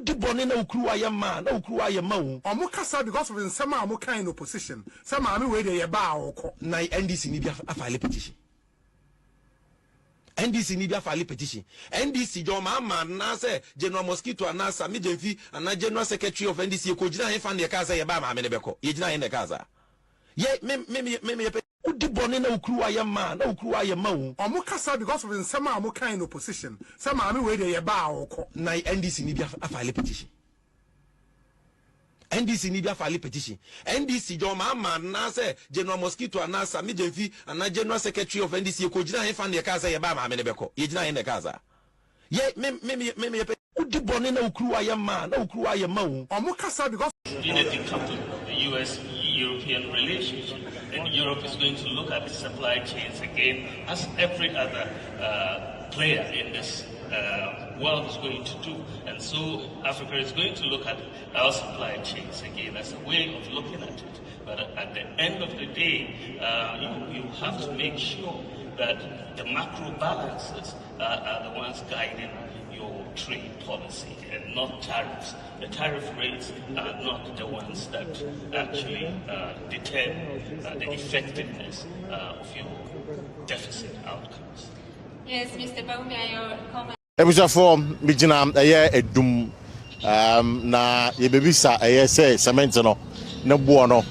Udibone na ukru ayema na ukru ayema wo. Omo kasa because of nsema omo kan in opposition. Say maame we dey ba awoko. Na NDC ni bi afale petition. NDC ni bi afale petition. NDC jo ma na say General Mosquito anasa mi demfi ana General Secretary of NDC ko gina he fan de ka say ye ba maame ne beko. Ye gina he ne ka za. Ye me Udibone na ukru ayema na ukru ayema wo. Omo kasa because of nsema omo kan in opposition. Say maame we dey ba awoko. Na NDC ni bi afale petition. NDC ni bi afale petition. NDC jo ma na say General Mosquito anasa mi demfi ana General Secretary of NDC ko gina he fan de ka say ye ba maame ne beko. Ye gina he ne ka za. Ye me Udibone na ukru ayema na ukru ayema wo. Omo kasa because in a decoupling the US-European relationship, and Europe is going to look at supply chains again, as every other player in this world is going to do. And so Africa is going to look at our supply chains again as a way of looking at it. But at the end of the day, you have to make sure that the macro balances are the ones guiding your trade policy and not tariffs. The tariff rates are not the ones that actually determine the effectiveness of your deficit outcomes. Yes, Mr. Baumia, your comment. Ebuja form bijina edum na yebebisa say cement no na buo no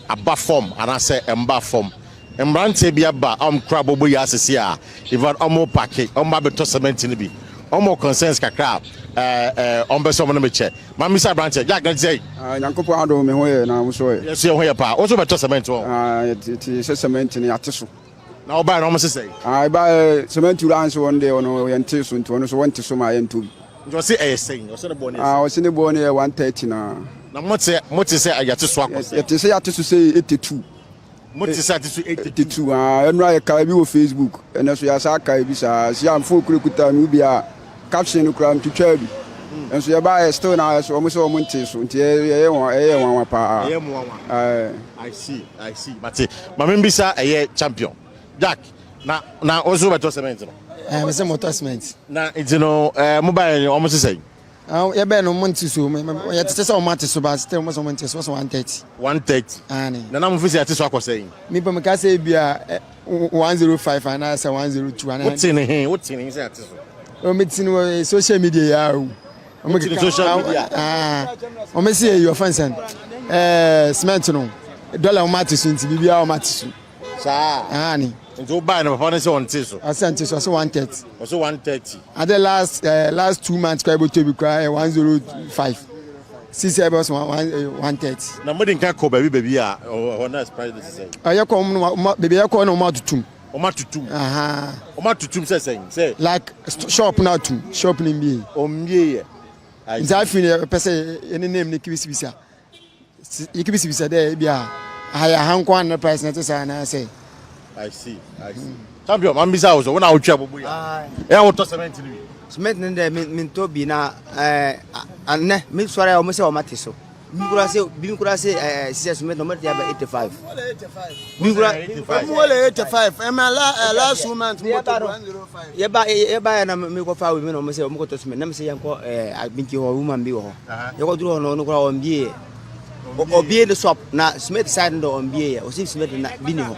aba form anase emba form embrante bi aba kra bobo ya asese a even omo package omo beto cement ni bi omo concerns kakra ombeso mo no meche mamisa branche ja gan say nyankopo ado me hoye na muso ye yes ye hoye pa o so beto cement o ti cement ni ateso na oba na omo say ba cement ura one day ono yente so nto ono so wonte so ma yento you say saying o so ne born o se ne born 130 na mote say ayate so akose yete say ateso say 82 mote say ateso 82 enu aye ka bi wo Facebook ene so ya sa ka bi sa si am fo kurekuta mi bia caption no kram twitwa bi enso ye ba still na so omo so omo nte so nti ye wan pa ye mo wan I see mate mama mbisa eye champion Jack na ozo beto cement no me say motor cement na it no mobile omo say ye be no monti so ye tete say o mate so ba still mo so monti so 130 ani na mo fisi ate so akosai me pa me ka say bia 105 and I say 102 and what tin say ate so o metin social media ya o social media o me say your fans cement no dollar o mate so nti bibia o mate so sa ani nti o buy no papa say on so asante so 130 so 130 and the last 2 months kwa to be cry 105 since I was 130 na modin ka ko baby a o na price this say aye ko no baby ya ko no ma tutum o ma tutum aha o ma tutum say like shop na tum shop ni mbi o mbie nzafi ne pese any name ne kibisibisa ikibisibisa there bia haya hankwa na price na to say na say I see champion mambisa ozo wona otwa bobo ya wo to cement ni cement ne de min to bi na anne mi sore o mo se o mate so bi kura se si cement no mate ya ba 85 bi kura 85 last month mo to 105 ye ba na mi ko fa we mi no mo se o mo ko to cement na me se yanko binki ho woman bi ho ye ko duro no kura o mbie o bie de shop na cement side ndo o mbie o si cement na bi ni ho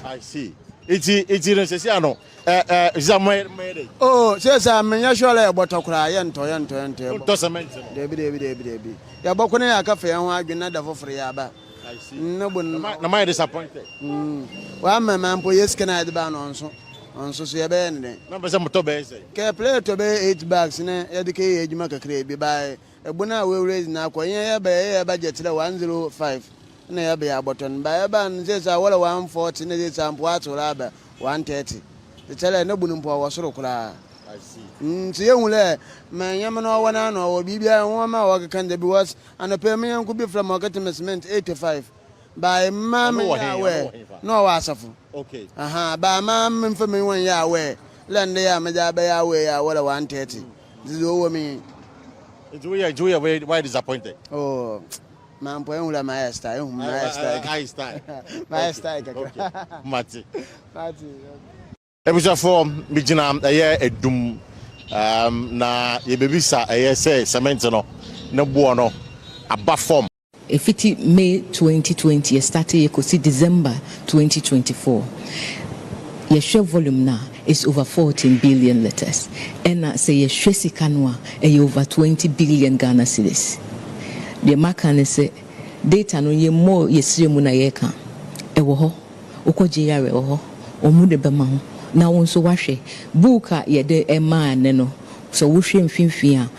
I see. It's no say ano zamere. Oh, say me nya sure e botokura ye nto. To cement. Debi. Ya bokone ya ka fe ho adwena da foforo ya ba. I see. Na my disappointed. Wa mama mpo yeske na de ba no onso so ye be ne. Na be say moto be say. Ke play to be 8 bags ne ye de ke ye adwuma kakra bi ba. Ebuna we raise na akoyen ye budget le 105. Na ya be ya button ba ba nze za wala 140 na ze sampo atura aba 130 the tele na bunu mpo wasoro kura I see so ye hule ma nyam na wana na wo bibia ho ma wo kan da bi was and pay me yanku bi from market investment 85 by ma me ya we no wa asafo okay aha ba ma me mfa me won ya we lende ya me ja ba ya we ya wala 130 this is wo me Julia why disappointed oh Mampo yula maestra, maestra. Okay. Mati. Ebuja form bijina edum na yebebisa say cement no ne boɔ no aba form. If it May 2020 started see December 2024 your share volume now is over 14 billion liters and say your share sikanwa over 20 billion Ghana cedis. The market say data no ye more yesremu na yeka ewo ho okọ GEAORGE ewo ho omu de bema ho na won so wahwe book a ye de ema ne no so wohwe mfimfin a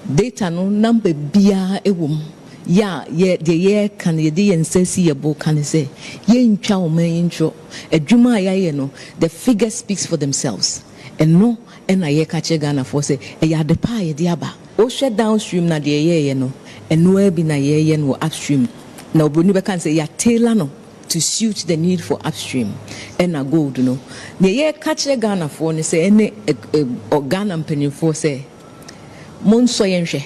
data no number bia ewom ya ye de ye kan ye de yensesi ye bo kan say ye ntwa o man intro adwuma ya ye no the figures speaks for themselves and no and ye ka che Ghana for say e ya de pa ye de aba o hwe downstream na de ye no and no be na ye no upstream na oboni be kan say ya tailor no to suit the need for upstream and a gold no the ye catch Ghana for ne say any Ghana mpanimfo say monso yenhwe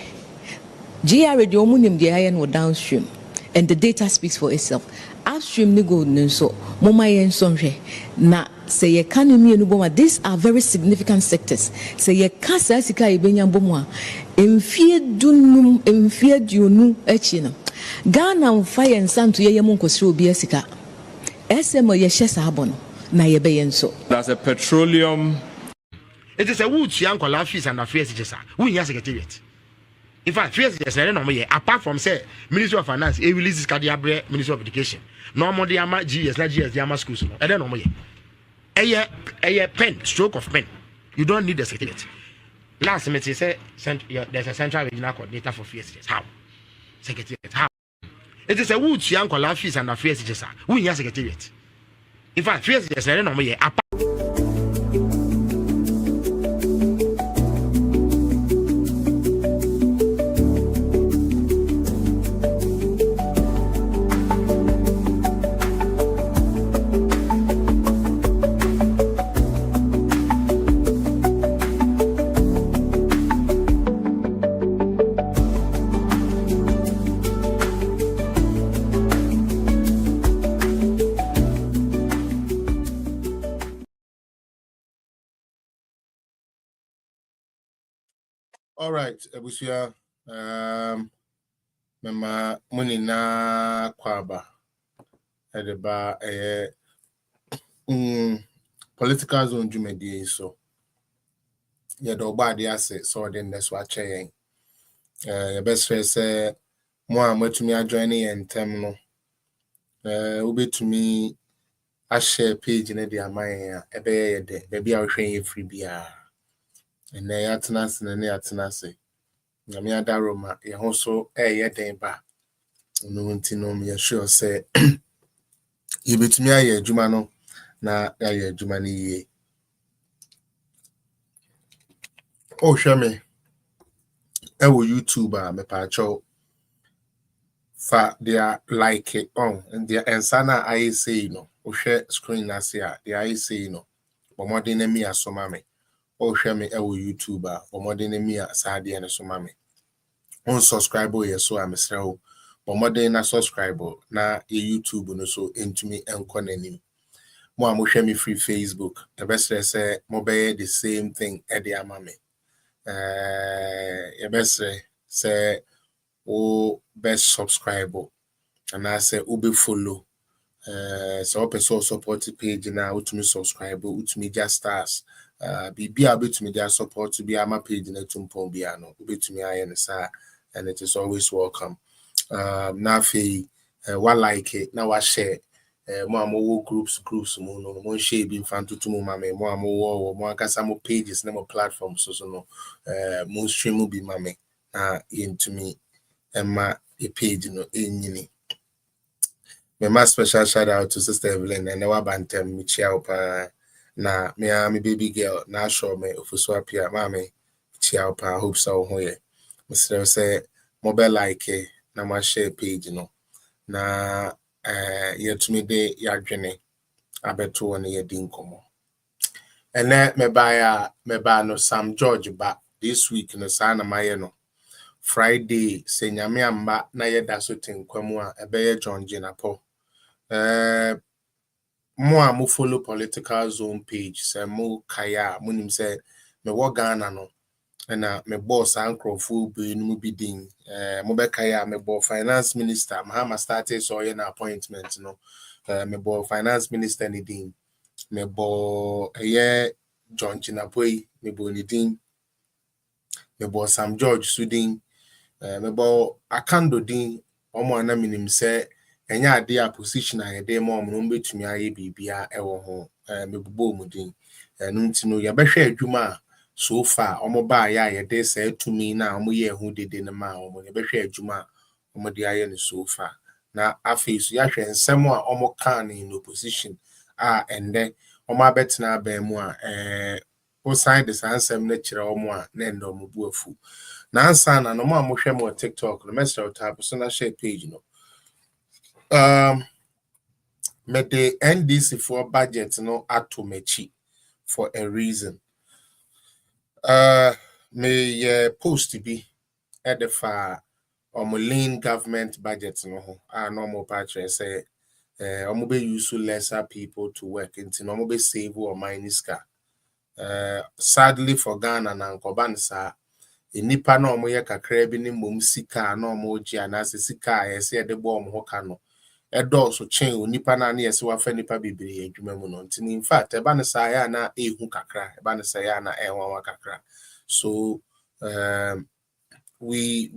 GEAORGE de omunim de aye no downstream and the data speaks for itself upstream ne gold no so moma yenso hwe na say ye economy no boma these are very significant sectors say ye kasa sika e benya bomo a emfie dunum emfie dionu echi no Ghana fire and santo ye yemu nkosire obi asika SM ye hye saabo no na ye be yenso that's a petroleum. It is a wood yankola fees and affairs jesa we nya secretariat in fact fees jesa no mo apart from say Ministry of Finance e release this card Ministry of Education no more the ama GS na GS the ama schools no e dey no mo ye pen stroke of pen you don't need the secretariat last me say there's a central regional coordinator for fees how secretariat how it is a wood yankola fees and affairs jesa we nya secretariat in fact fees jesa no mo ye All right, Ebusia. Mama money na kwaba. Edeba political zone jumedi so. Ye do bad asset so then that's what chain. Your best friend say more matumi adjoining and term no. Ube to me I share page in the amaya ebe de baby I will show you free beer. And they atenase na ne atenase na me adaroma ye ho so ye den ba no nti no me sure say ye betumi aye adwuma no na aye adwuma ne yie o hwe me e wo YouTube a me pa cho fa dia like it on and dia ensana I say no o hwe screen na se a dia I say no bomode na mi asoma me o hwe me e wo YouTube a bomode na mi asade ne so ma me on subscribe ye so amesre o bomode na subscribe na ye YouTube no so entumi enko nanim mo a mo hwe me free Facebook the best say mo be the same thing e dey ama me ye best say o best subscribe and I say o be follow so person support page na utumi subscribe utumi just stars bibia betumi dia support to be ama page na tumpon bia no betumi aye ne sa and it is always welcome na fe wa like it na wa share mo amowo groups mo no mo share bi mfantutu mo mame mo amowo mo akasa mo pages na mo platforms so no mo stream mo bi mame na yentumi emma a page no enyini. My special shout out to Sister Evelyn and our bantem Michelle pa na me baby girl na show me ofuso apia mame Michelle pa hope so hoye. Mr. say mobile like na ma share page no na yet me de yadwene abeto na yedi nkomo. Ene me ba no Sam George ba this week no sa na maye no Friday se nyame amba na yeda so tenkwamu a ebeye John Jinapo mo follow political zone page say mo kaya mo nim say me wo Ghana no and my boss uncle full be no bidding. Mobekaya, my boss finance minister, Mahama started so an appointment, no. My boss finance minister needing. My boss John Chinapoi, my boss needing. My boss Sam George Sudin. My boss Akando din. Omo ana minim say enya ade a position a yede mo no betumi aye bibia ewo ho me bubo mudin enu ntino ya behwe adwuma so far omo ba ya yede say tumi na omo ye hu dede ne ma omo ya behwe adwuma omo de aye ne so far na afesu ya hwe nsem a omo kan in opposition a ende omo abetena ba mu a o side the ansem na kire omo a na endo omo bu afu na ansa na no mo amohwe mo TikTok no mesel tab so na share page no me the NDC for budget no atomechi for a reason. Me post be at the far lean government budget no normal patch say be use lesser people to work into be save or minus car. Sadly for Ghana na nkoban sa enipa na omo ye kakra bi ni mom sika na omo ji anase sika yesi de bo omo hoka no edo so chen onipa na na yesi wa fa nipa bibiri adwuma mu no ntini in fact eba ne sa ya na ehu kakra eba ne sa ya na enwa kakra so we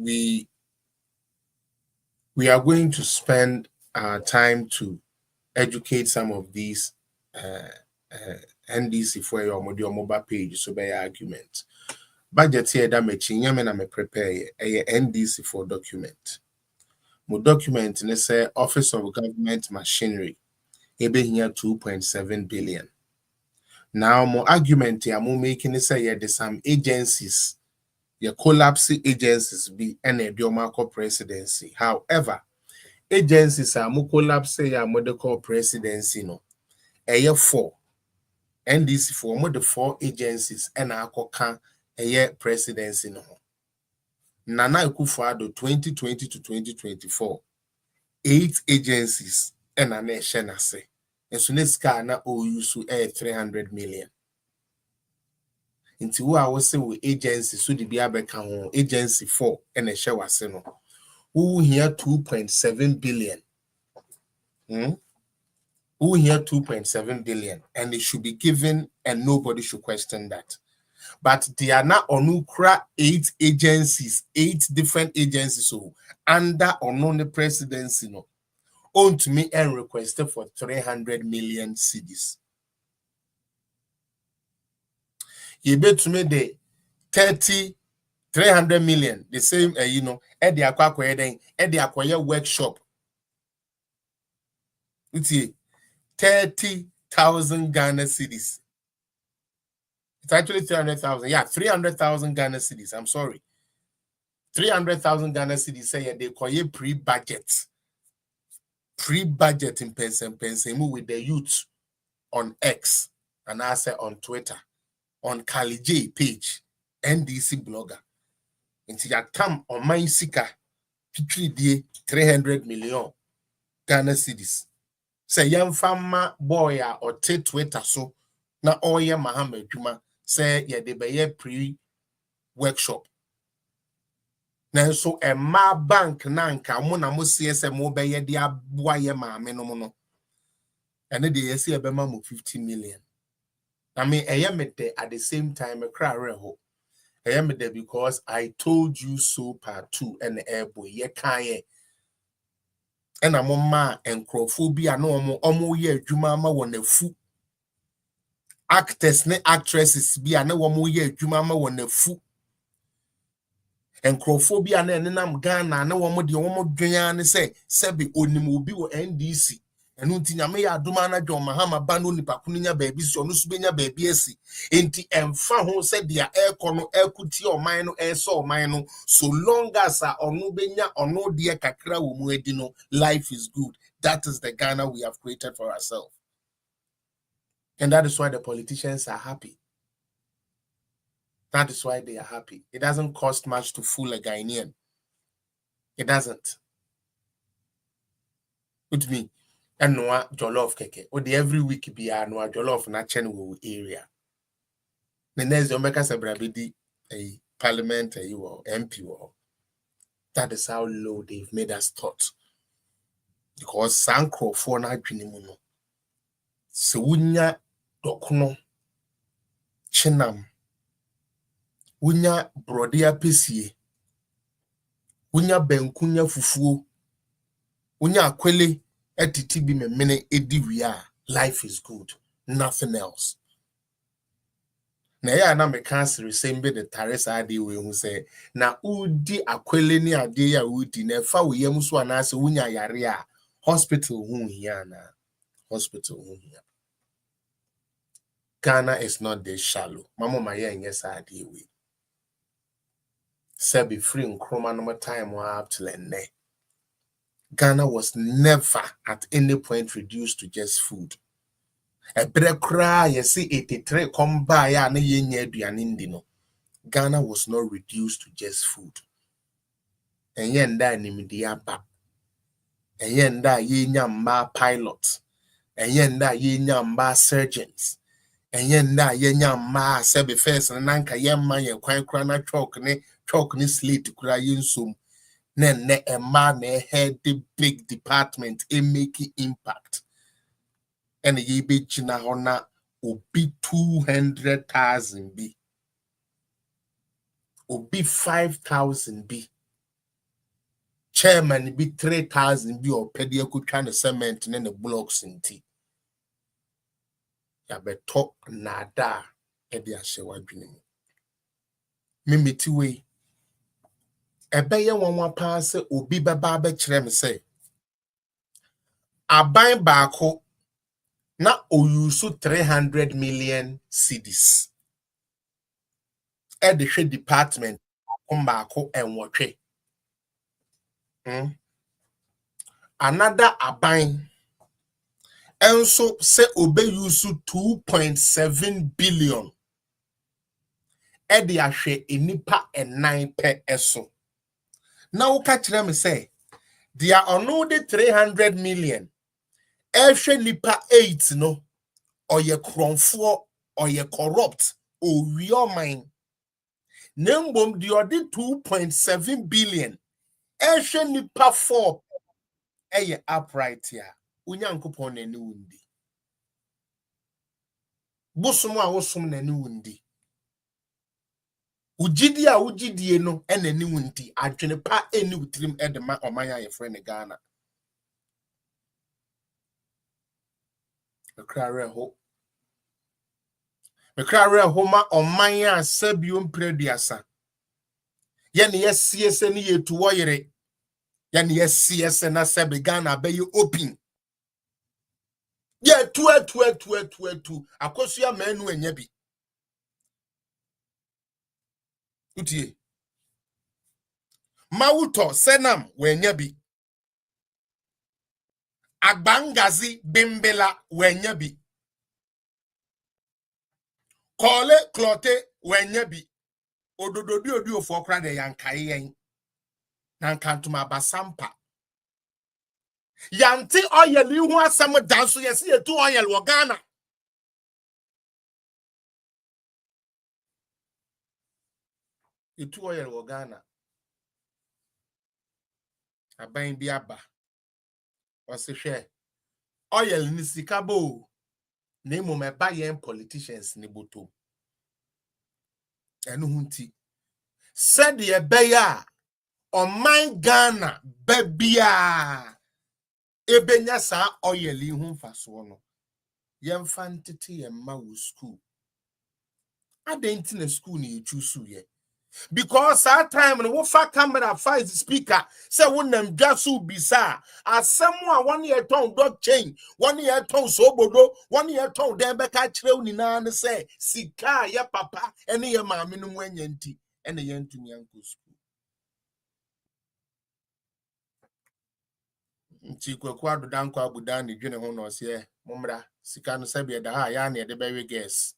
are going to spend our time to educate some of these NDC for your mobile page so by argument budget here that me chinyame na me prepare a NDC for document. Mo document ne say Office of Government Machinery ebe here 2.7 billion. Now mo argument ya mo making ne say there some agencies your collapse agencies be ene diomako presidency. However, agencies are mo collapse ya mo de call presidency no. Eye 4 NDC for mo the 4 agencies and akoka eye presidency no. Nana Akufo-Addo 2020 to 2024 8 agencies and an shenase and so next car na o use 300 million into who I was say with agencies so the biabeka hon agency 4 and a share wase no who here 2.7 billion who here 2.7 billion and it should be given and nobody should question that. But they are now onukra 8 agencies, 8 different agencies so under the presidency no own to me and requested for 300 million cedis. You bet to me the 300 million the same at the aqua at the acquire workshop. It's 30,000 Ghana cedis. It's actually 300,000. Yeah, 300,000 Ghana cedis. I'm sorry. 300,000 Ghana cedis say they call you pre-budget. Pre-budget in Pensen with the youth on X and I say on Twitter, on Kali J page, NDC blogger. Until you come on my sika, 300 million Ghana cedis. Say young farmer boy or Twitter so na oye Mohammed Juma. Say yeah they be pre-workshop. Now so a ma bank nanka mona mo CSM mo be ye dia boye ma me no no. And then they see a be ma mo 50 million. I mean I am at the same time a cry reho. I am there because I told you so part 2 and the airboy ye kan and I'm on ma and crophobia no omo ye juma ma won fu. Actors ne actresses be na womo ye adwuma ma wona fu encrophobia na nenam Ghana na womo de womo dwan ne say sebe onim obi wo NDC enu nti nyame ya adoma na John Mahama ba no nipa kunya baabi so no so benya baabi asi enti emfa ho se dia ekono ekuti oman no eso oman no so long as onu benya onu de kakra wo mu edi no life is good. That is the Ghana we have created for ourselves. And that is why the politicians are happy. That is why they are happy. It doesn't cost much to fool a Ghanaian. It doesn't. With me, and no jollof keke. Or the every week be a no jollof na channel area. The next Omeka Sabrabidi parliament or MP or. That is how low they've made us thought. Because Sankro for na Agyinamoa no. Se wunya dokuno chinam. Wunya brodia pesie. Wunya benkunya fufuo. Wunya akwele etiti bi me mene ediwia. Life is good. Nothing else. Na ya na me cancer resemble the Teresa ade we hu say na udi akwele ni ade ya udi na fa wo yam so anase wunya yare a hospital hu hia na hospital hu hia. Ghana is not this shallow. Mama ma ye nyesa ade we. Say be free nkroma no time wa up till enne. Ghana was never at any point reduced to just food. Ebre kra ye see 83 come by ya na ye nya aduane ndi no. Ghana was not reduced to just food. And yenda nimdi aba. And yenda ye nya mba pilots. And yenda ye nya mba surgeons. And yenda ye nya mba sebe first na nanka ye ma ye kwan kra na chalk ni slate kra yinsum. Ne emma ne head the big department in making impact. And ye be china hona obi 200,000 be. Obi 5,000 be. Chairman be 3,000 be or pedia could try to cement and the blocks in tea. Ya be talk nada edia shewa Gyimii. Mimi tiwe. Ebe ye wanwa pass obi baba be chere me say. Aban baako na oyusu 300 million cedis. The department baako enwotwe. Another aban enso se obe yusu 2.7 billion. Edi ahwe enipa enan pe eso. Now uka kire me say they are on the 300 million. Ehwe nipa 8 no or ye kronfo or ye corrupt or your mind. Nembom the other 2.7 billion. Ehwe nipa 4 eye upright here. Unyankopon nani wundi. Bosomo a wosum nani wundi. Ujidi a ujidie no enani wundi. Adwene pa eni wutrim edema omanya ye frene Ghana. Mekrare ho ma omanya sabium prediasa. Yene yesiese ni yetu woyere. Yene yesiese na sebe Ghana be you open. Ye tu akosu ya manu enya bi. Utie. Mawuto senam wenya bi. Agbangazi bimbela wenya bi. Kole klote wenya bi. Odododi odi ofokra de yankai yen. Nankantuma basampa. Yanti oyeli hu asem danso yesi etu oyel wo Ghana. Etu oyel wo Ghana. Aban bi aba. Ose hwe. Oyel ni sikabo. Na mo meba yen politicians ni boto. Enu hunti. Said ye beya oman Ghana bebia. Ebenya sa oyeli hu mfaso no. Yemfa ntete yemma wo school. Adenti na school ni echusu ye. Because that time when we fa camera fight the speaker say wonam dwaso bisa asemu a 1 year ton dog chain 1 year ton sobodo 1 year ton dem be ka kirew ni na ne say sika ya papa ene ye maame no mwanya nti ene ye ntumi anko school nti kwakwa do danko abuda ni dwene ho no se momra sika no sabe da ha ya na de be we guess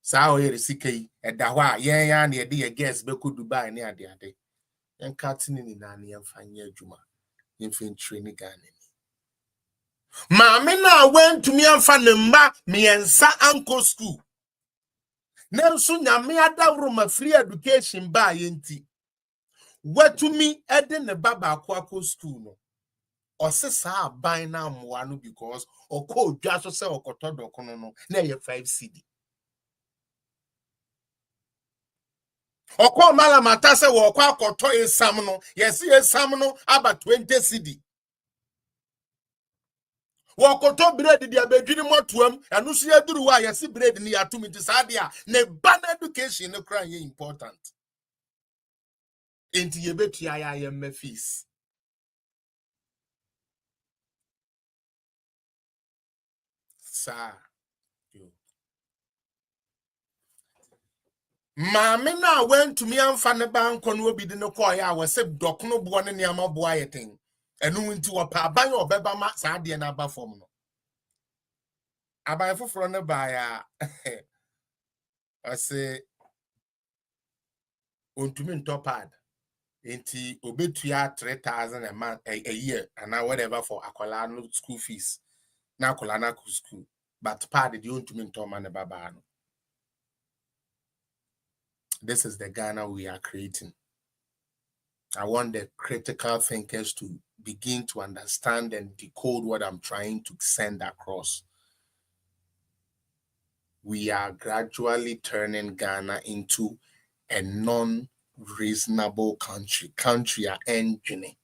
Sao here sikei edawa yen ya na de ye guest be ko Dubai ni ade en katini ni na na yemfanye adwuma yemfentri ni Ghana ni maame na went to me amfa ne mba miensa anko school Nanso nyame adawroma free education ba yenti. Watumi ede ne baba akwa school no. Osesa aban na amwa no because okọ odwa so se okoto dokono no na ye 5 cedi. Okọ mala mata se wo kwa akoto esam no, yesi esam no aba 20 cedi. Wakoto bread di abedwini motuam anu so yaduru wa yesi bread ni atumi ti sade a ne ban education no kran ye important. Enti yebetua ya yemme fees. Sa yo. Maame na went to me amfa ne banko no obi de no call ya we se dok no bo ne niam bo ayeten. Enu nti wo pa ban obeba ma sade na aba fom no. Aban foforo ne ba ya. Ase ontumi ntopad. Enti obetua 3,000 a month a year and whatever for akwala no school fees. Na akwala na school. But pad the ontumi ntoma ne baba no. This is the Ghana we are creating. I want the critical thinkers to begin to understand and decode what I'm trying to send across. We are gradually turning Ghana into a non-reasonable country. Country are engine.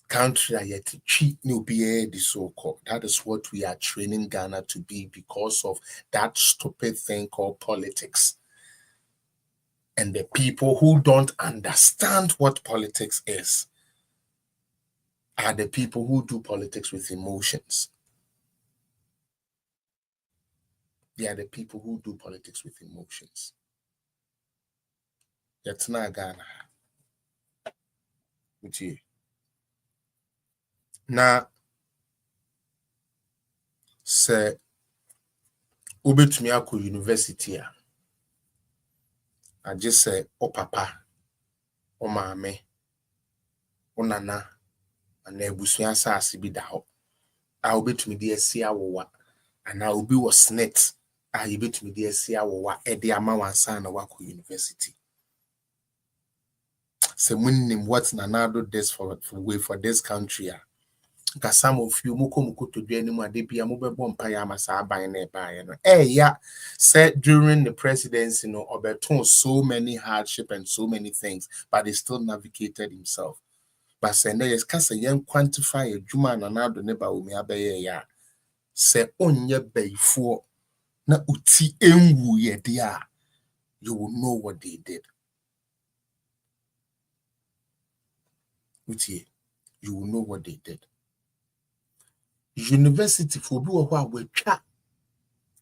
Country are yet to cheat no be the so-called. That is what we are training Ghana to be because of that stupid thing called politics. And the people who don't understand what politics is are the people who do politics with emotions. They are the people who do politics with emotions. That's not Ghana. Now, say, ubetumi ako university. I just say, oh papa, oh mame, oh nana, and ebusua asase bi da ho. A ubetumi de asi awowa, and I obi was net. A ubetumi de asi awowa e de ama wansa na wako university. Say munnim what nana do this for this country. Because some of you muko to do any more DP amubebo mpaya masa aban na eba no. Yeah, said during the presidency, you know, Oberton so many hardship and so many things, but he still navigated himself. But say no, yes, kasa yen quantify a juma na nado neba umi abeye ya. Say onye before na uti enwu ye dia, you will know what they did. Uti, you will know what they did. University for do what we try.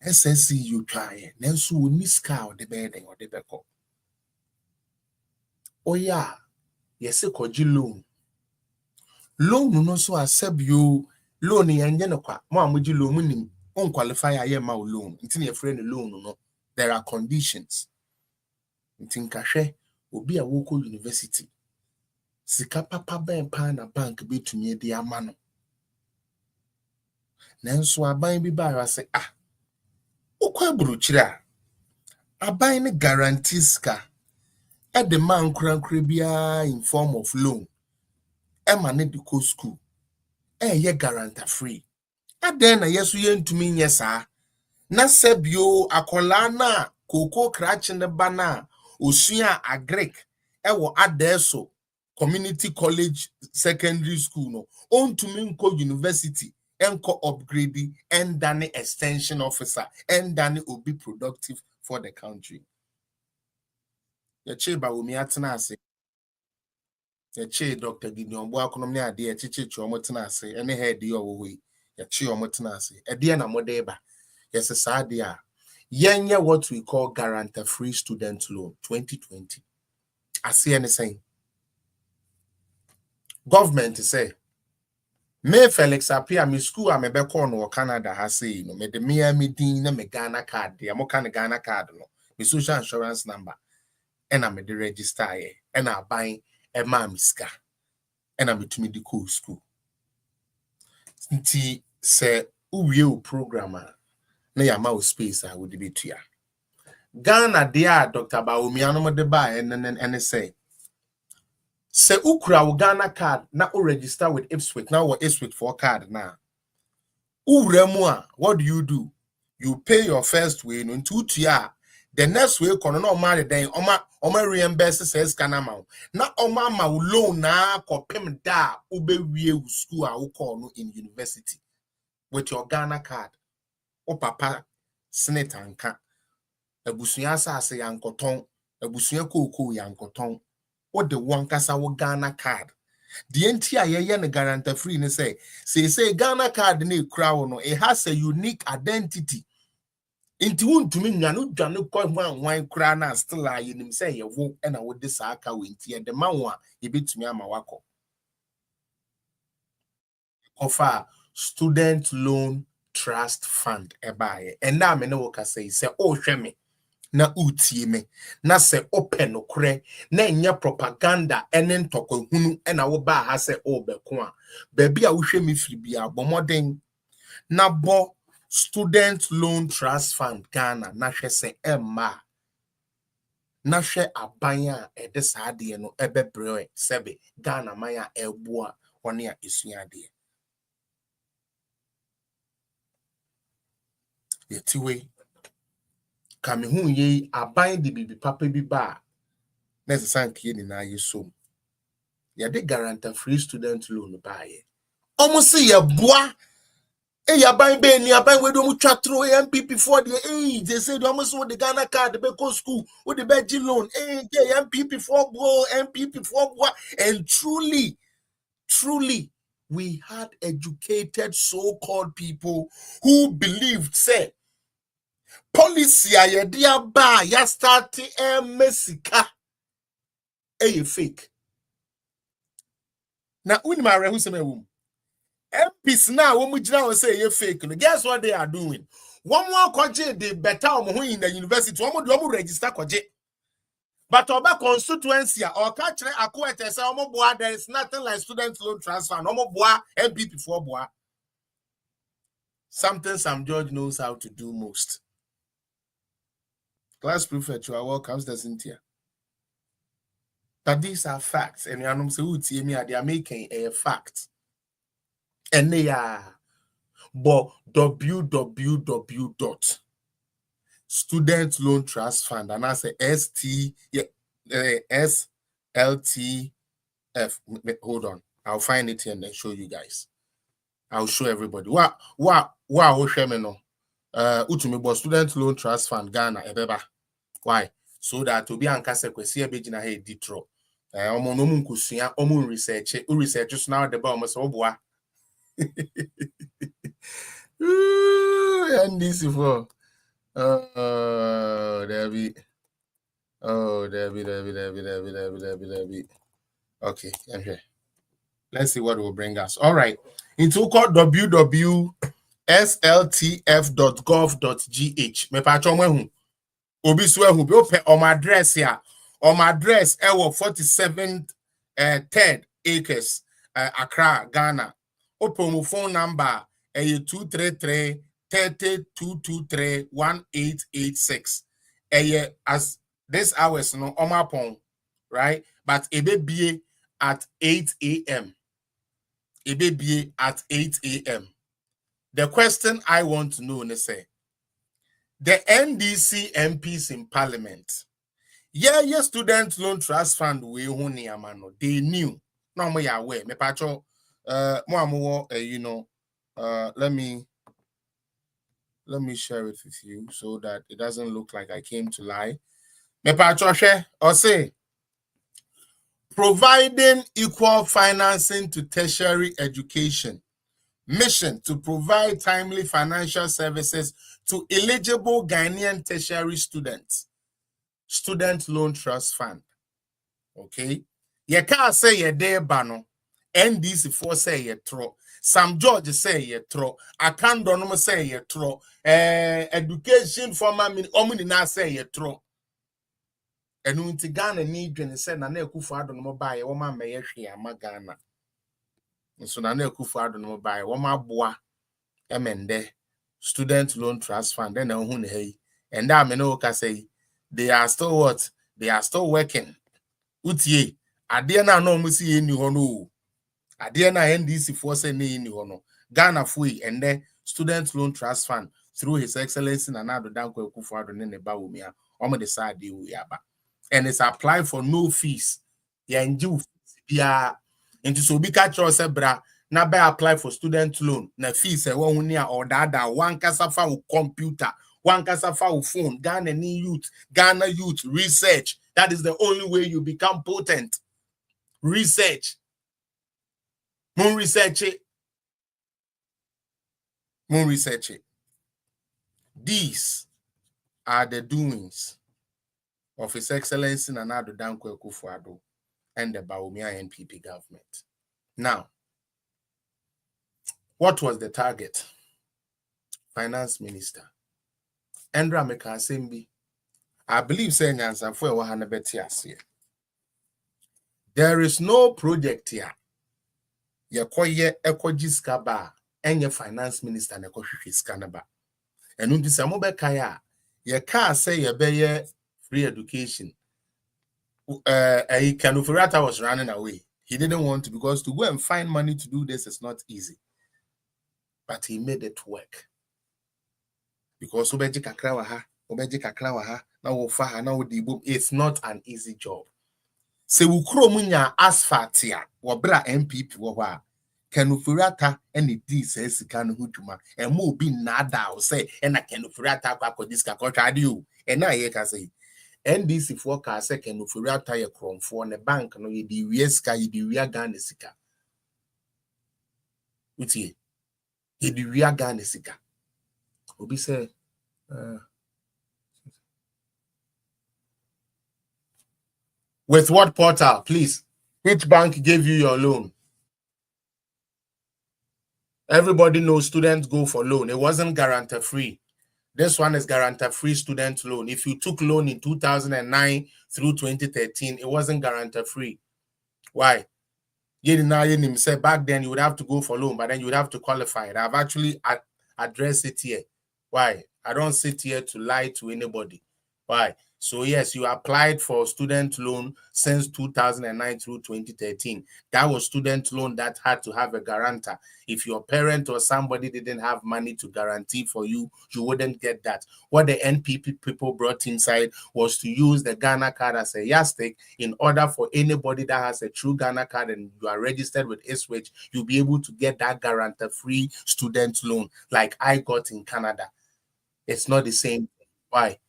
SSC you try. Nensu uniska or the bedding or the beko. Oh yeah, yes, a koji loan. Loan no so accept you loan and yenokwa. Muji loan unqualify a ma loan. It's in a friend loan no. There are conditions. Ntinkashe obi a woko university. Sika papa ben pa na bank be to me the amano. Nenso aban bi ba say okwa buruchira aban ne guarantees ka at the man krankra bia in form of loan ema ne de ko school ye guarantee free aden na yeso ye ntumi nye saa na sebio akola na koko krache ne bana osua agric wo adeso community college secondary school no ontumi nko university enko upgrading and then extension officer and then will be productive for the country. Yecheba umi atena ase. Yeche Dr. Gideon Boakonomne ade echiche omotena ase ene head yo we. Yeche omotena ase. Ede na modeba. Yes saade a. Yenye what we call guarantee free student loan 2020. Ase ene saying. Government say me Felix appear me school am be call no Canada ha say no me de me din na me Ghana card de mo kan Ghana card no me social insurance number and I me de register here and I buy e ma miska and I me to me the school nti say uwie o programmer na ya ma o space I would be to ya Ghana dia Dr. Bawumia de ba and say ukra Ghana card na o register with Ipswich now what Ipswich for card now. Uremua, what do? You pay your first way in 2 years. The next way kono no marry then oma reimburse says kana ma. Na oma ma loan na kopem da ubewie school a wo no in university with your Ghana card. O papa senator anka. Abusua asase yankoton, abusua koko yankoton. What the one kasa wo Ghana card. The entire year ne guarantee free ne say Ghana card ne kura no, it has a unique identity. Inti wuntumi nyanu dwane kwa wan kura na still a yenim say ye wo na wo de sa aka wenti e de manwo a ye betumi ama wako. Offer student loan trust fund ebaye. And na me ne wo ka say oh hwe me na utie me na se open okre na enya propaganda ene ntoko hunu na wo ba ha se obeko a ba bia wo hwe me firi bia bomoden na bo student loan trust fund Ghana na hwe se emma na hwe abanya ede saade no ebebre sebe Ghana maya eboa woni a esuade yetiwe kame hu ye aban de bibi papa bi ba na sankie ni na yesom ya de guarantee free student loan ba ye omo se ye boa e ya ban be ni aban we do mu twatro MPP for the they say do almost the Ghana card be go school with the Belgian loan MPP for boa MPP for boa and truly we had educated so-called people who believed say policy a dia ba ya start mesika fake na unima rehu se mewum MPs now when we say you fake. Guess what they are doing? One more koje they better in the university. One more register koje. But oba constituency or catch akwete say omo boa there is nothing like student loan transfer. Omo boa MPP for boa. Something some judge knows how to do most. Class prefect, you are welcome, Cynthia. But these are facts, and you know say they are making a fact. And they are but www.student loan trust fund and I say SLTF. Hold on, I'll find it here and then show you guys. I'll show everybody. Wow, student loan trust fund Ghana ebeba. Why? So that to be ankase kwesi ebegina he ditro. Omo no mu nkusua omo research so now the ba omo so boa. And this for Debbie. Okay, I'm here. Let's see what will bring us. All right. Into called www.sltf.gov.gh. Me pa chomwe hu. Obi swe hu bi open on my address here. On my address 47 3rd acres Accra, Ghana. Open my phone number 233-30-223-1886. As this hours no on my phone, right? But it may be at 8 a.m. It may be at 8 a.m. The question I want to know is say the NDC MPs in Parliament, student loan trust fund we they knew. No more aware. Me pacho let me share it with you so that it doesn't look like I came to lie. Me pacho share or say providing equal financing to tertiary education. Mission to provide timely financial services to eligible Ghanaian tertiary students. Student Loan Trust Fund. Okay? You can't say you're there, Bano. NDC for say you throw. Sam George say you throw. I can't don't say you throw. Education for my omni say you throw. And when Ghana need and said, na kufu don't know buy a woman may Ghana. So na kufu don't know buy woman boa emende student loan trust fund then hey and that me no ka say They are still what? They are still working. Utie. Adiana no musi ni hono. Adiana NDC force ni hono. Ghana fui and then student loan trust fund through His Excellency Nana Danko Kufuado Nene Bawumia. Omo decide di uyaba. And it's applied for no fees. Yeah, into so be catch yourself, bra. Na be apply for student loan. Na fees one near or that one kasafa with computer, one kasafa with phone. Ghana youth research. That is the only way you become potent. Research. Moon research it. Moon research it. These are the doings of His Excellency Nana Danko Kufuado and the Bawumia NPP government. Now, what was the target? Finance Minister. Endra Mekasembi. I believe saying answer for 100 years here. There is no project here. Yakoye Ekojiska ba and your finance minister Nekoshika ba. And unti samobe kaya ye ka say ye be free education. Kanufurata was running away. He didn't want to, because to go and find money to do this is not easy. But he made it work. Because obeji kakrawa ha, na wofa na wodibo, it's not an easy job. Se wukro munya asphalt ya, wabra MPP wawa, Kanufurata and the says kan hujuma, and mo be nada or say, and a Kanufurata kwa diska kocha you, and I ye say. NDC forecast second of Rata ya crom for the bank no ye di wieska ye di wia Ghana sika. Uti ye di wia Ghana sika. Obi say with what portal, please? Which bank gave you your loan? Everybody knows students go for loan. It wasn't guarantee free. This one is guarantee-free student loan. If you took loan in 2009 through 2013, it wasn't guarantee-free. Why? Said back then you would have to go for loan, but then you would have to qualify it. I've actually addressed it here. Why? I don't sit here to lie to anybody. Why? So yes, you applied for student loan since 2009 through 2013. That was student loan that had to have a guarantor. If your parent or somebody didn't have money to guarantee for you, you wouldn't get that. What the NPP people brought inside was to use the Ghana card as a yardstick in order for anybody that has a true Ghana card and you are registered with ISWICH, you'll be able to get that guarantee-free student loan like I got in Canada. It's not the same. Why?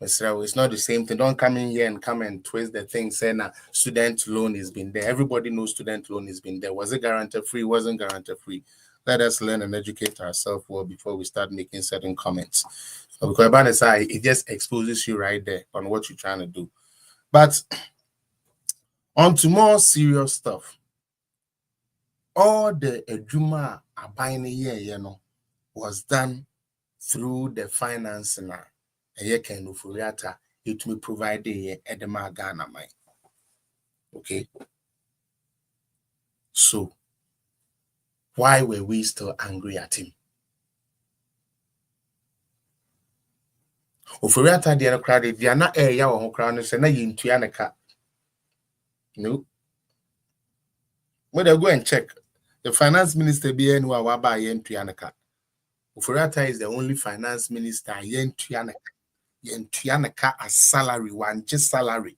It's not the same thing. Don't come in here and come and twist the thing saying that student loan has been there. Everybody knows student loan has been there. Was it guarantee free? Wasn't guarantee free. Let us learn and educate ourselves well before we start making certain comments. Because by the side, it just exposes you right there on what you're trying to do. But on to more serious stuff. All the Agyinamoa Agyinamoa here, was done through the financing. It will provide a edema Ghana mine. Okay. So why were we still angry at him? Ofuriata the crowd, if you are not a yaw or crown, and say, na yin tuanaka. No. When they go and check, the finance minister be any waba yen tuanaka. Ofuriata is the only finance minister yen tuanaka. Yantuanaka as salary, one just salary.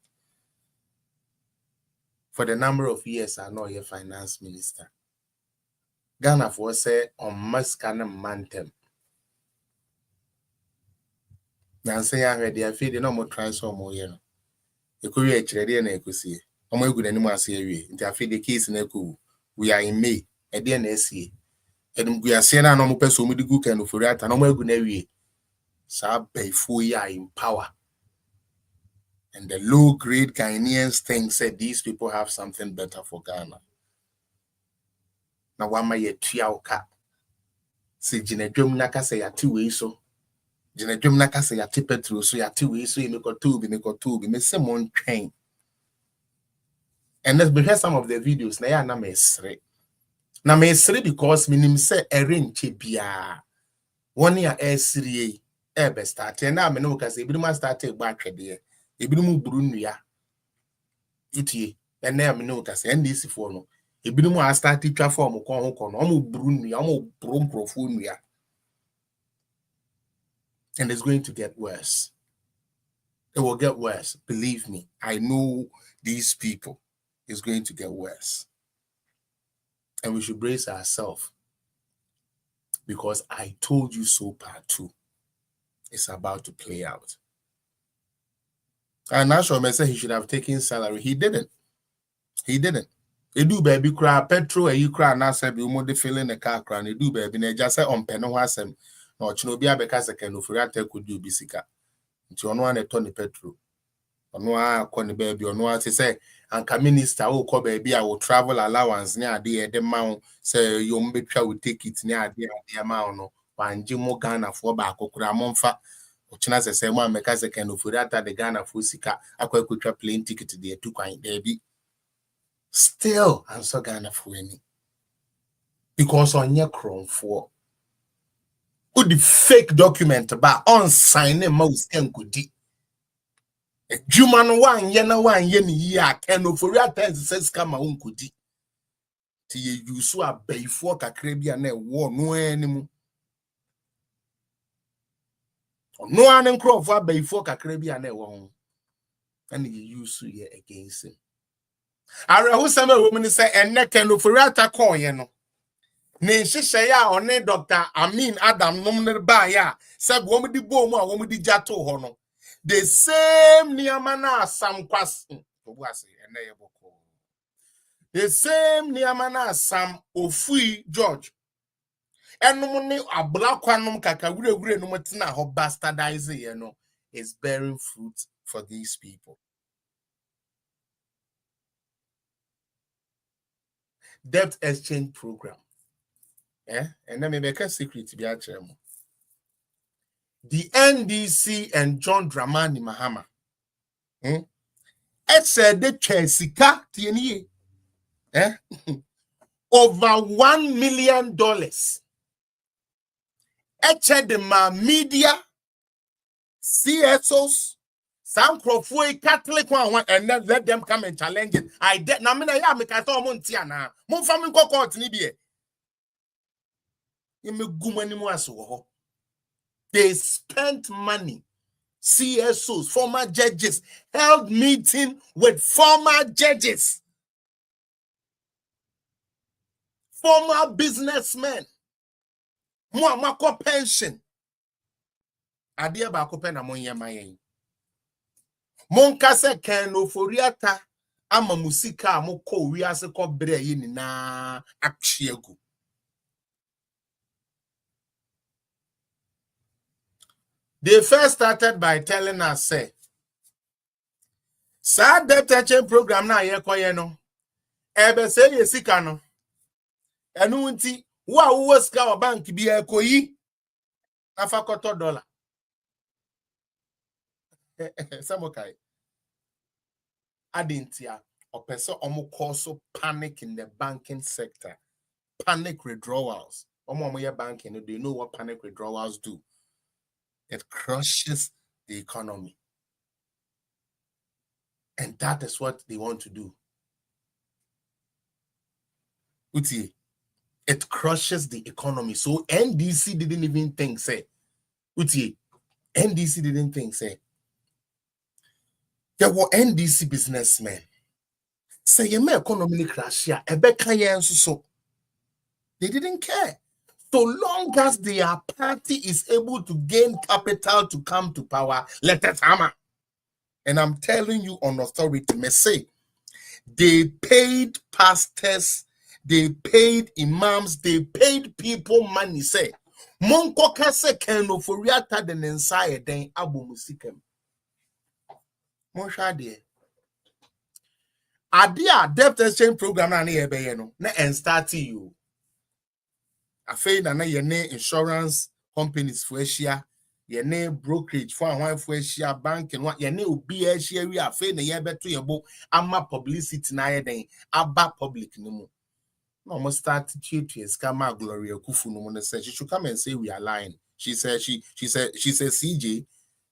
For the number of years I know your finance minister. Ghana for say on Maskana Mantem. Now say I heard they feel no more try some more year. You could reach ready and equity. I'm good anymore see into the case in echo. We are in May, a DNSC. And we are saying no more person with the good kind of for that and no more good every. So we are in power. And the low-grade Ghanaians think said these people have something better for Ghana. Now, one may tiauka. Say Jinedrum Naka say a 2 ways so. Jinedrum Naka say a tipetru, so ya 2 ways so you make a tube, me someone train. And let's be hear some of the videos. Na ya na mesre. Na mesre because minim say erin chebia. 1 year S3. ebe start na me no kase ebinom start e gba twede ebinom buru nnua utie na me no kase NDC fo no ebinom a start twa form ko ho ko no omo buru nnua omo buru mprofo nnua, and it's going to get worse. It will get worse, believe me. I know these people. It's going to get worse, and we should brace ourselves, because I told you so. Part 2 is about to play out. And National said he should have taken salary. He didn't. He didn't. They do baby cry petrol and you cry now say be mo de filling the car cry. They do baby they just say on pen no wasem. No chino bia beka se ken ofura take could do bisika. Nti ono an eto ni petrol. Ono a ko ni baby ono a say anka minister wo ko baby I will travel allowance ni ade e de ma say you mbetwa will take it ni ade ma no. Wanje mo Ghana for ba akokura monfa. Ochina se mo ameka se ken ofura ta de Ghana for sika akwa kwetwa plane ticket de etu kwan baby. Still answer Ghana for any, because on your crown for the fake document about on signing mouse and goodie. Human one yeni ya can for your tens says come my own goodie. Ti you so a bay for Caribbean war no anymore. No one and crow for bay for Caribbean war, and you use here against him. Ara who some woman say and neck and ofurata coin no. Ne shishaya on Dr. Amin Adam nominal ba ya said woman di bo mo woman di jato hono. The same niamana sam kwas the same niamana sam ofui George. Eno ne ablakwanum kaka wure no matina ho bastardize ye no is bearing fruit for these people. Debt exchange program. And then maybe a secret to be at the NDC and John Dramani Mahama. It said the Chesika TNE. Over $1 million. It said the media, CSOs, some Crofui Catholic one, and then let them come and challenge it. I did Namina Yamikato Montiana. Monfamin Court Nibie. They spent money. CSOs, former judges, held meeting with former judges, former businessmen. Mwamako pension. Adia ba ko pena mon yamayen. Mon kase ken oforiata ama musika amoko wiase ko bre yi ni na akhiegu. They first started by telling us, say, sad debt exchange program na ye koye no. Ebe se ye sika no. Enu nti, wa uwe sika wa bank bi ye koyi. Na fakoto dollar. Samokai. Adintia, or person almost panic in the banking sector. Panic withdrawals. Omo banking, they know what panic withdrawals do. It crushes the economy. And that is what they want to do. Uti, it crushes the economy. So NDC didn't even think, say, Uti, NDC didn't think, say, there were NDC businessmen. Say, you may economy crash here, so they didn't care. So long as their party is able to gain capital to come to power, let us hammer. And I'm telling you on authority, may say, they paid pastors, they paid imams, they paid people money. Say, Monko kase keno foriata den inside den abu musikem. Monshade. Adia debt exchange program na ne ebe no na en start you. Afei na yene insurance companies for Asia, yene brokerage for one for Asia bank and what yene obi Asia we afei na ye beto yebo ama publicity na ye den aba public no mu. No mo start to scam Gloria Kufu no mo say she should come and say we are lying. She said CJ.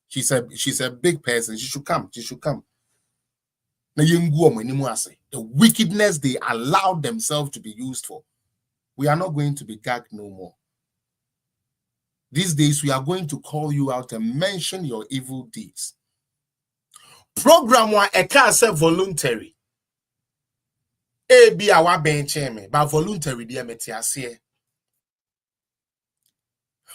She's a big person. She should come. The wickedness they allowed themselves to be used for. We are not going to be gagged no more. These days, we are going to call you out and mention your evil deeds. Program one say voluntary. Be our bench me, but voluntary dear metiasie.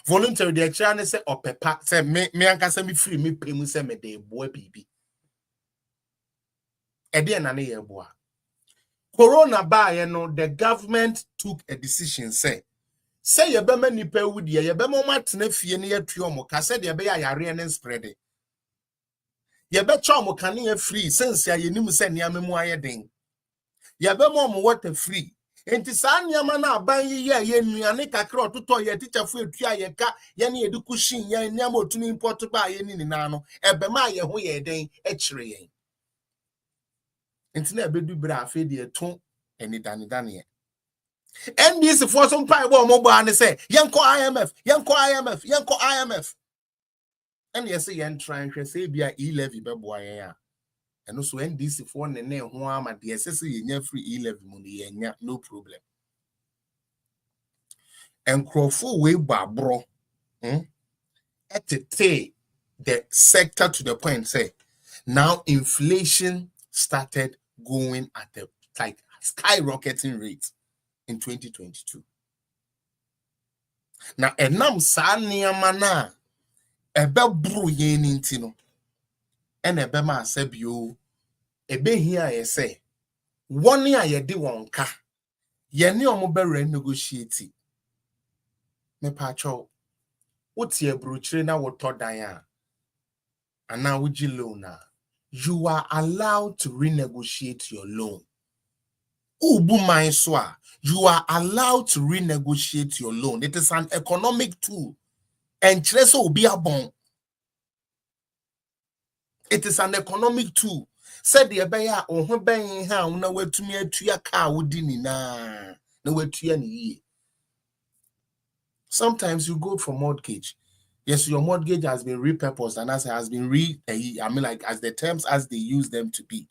Voluntary dear chane say opepa say me anka say me free me pay me say me de boy baby. Na ne ye boa. Corona ba no, the government took a decision say ye be ma nipa wudi ye be mo matena fie ne yatu omo ka say de be ya yare ne spread. Ye be cha omo kan ye free since ya yenim say ne amemu ayeden. Ye be mo water free. Enti sa nyama na aban ye nuane kakra ototo ye teacher fu etua ye ka ye ne edukushin ye nyama otumi import ba ye ni na no ebe ma ye ho ye den e kire yen. Enti na ebedu bra afi de eto eni dane. NBC for some pie bo mobile and say yanko IMF. And yes yen try say bia E-levy be boa yen. And also NDC for ne ho ama de say yen free E-levy mu yen no problem. And crofo we babro etete the sector to the point say now inflation started going at a like skyrocketing rate in 2022. Now enam sa niama na ebe bru yen nti no en ebe ma asebio ebe hia ye say one a ye de won ka ye ne omo be renegotiate me pa cho wotie bruchire na woto dan a ana wuji loan a you are allowed to renegotiate your loan. Ubu maiswa, you are allowed to renegotiate your loan. It is an economic tool. And treso will be a bon. It is an economic tool. Said the abaya on her bang how no way to me to your car would na no way to any. Sometimes you go for mortgage. Yes, your mortgage has been repurposed and as has been like as the terms as they use them to be.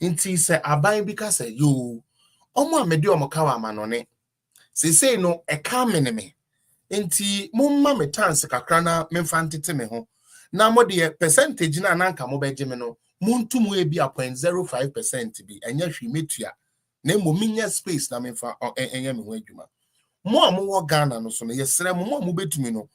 Inti say aban bika say yo omo amedi omo kawa manone say no e ka meneme inti mumma me chance kakra na memfa ntete me ho na mo de percentage na nanka mo beje me no muntu mu e bi 0.05% bi enya hwi metua na mo minya space na memfa enya me ho adwuma mo amowo Ghana no so no yesere mo betumi no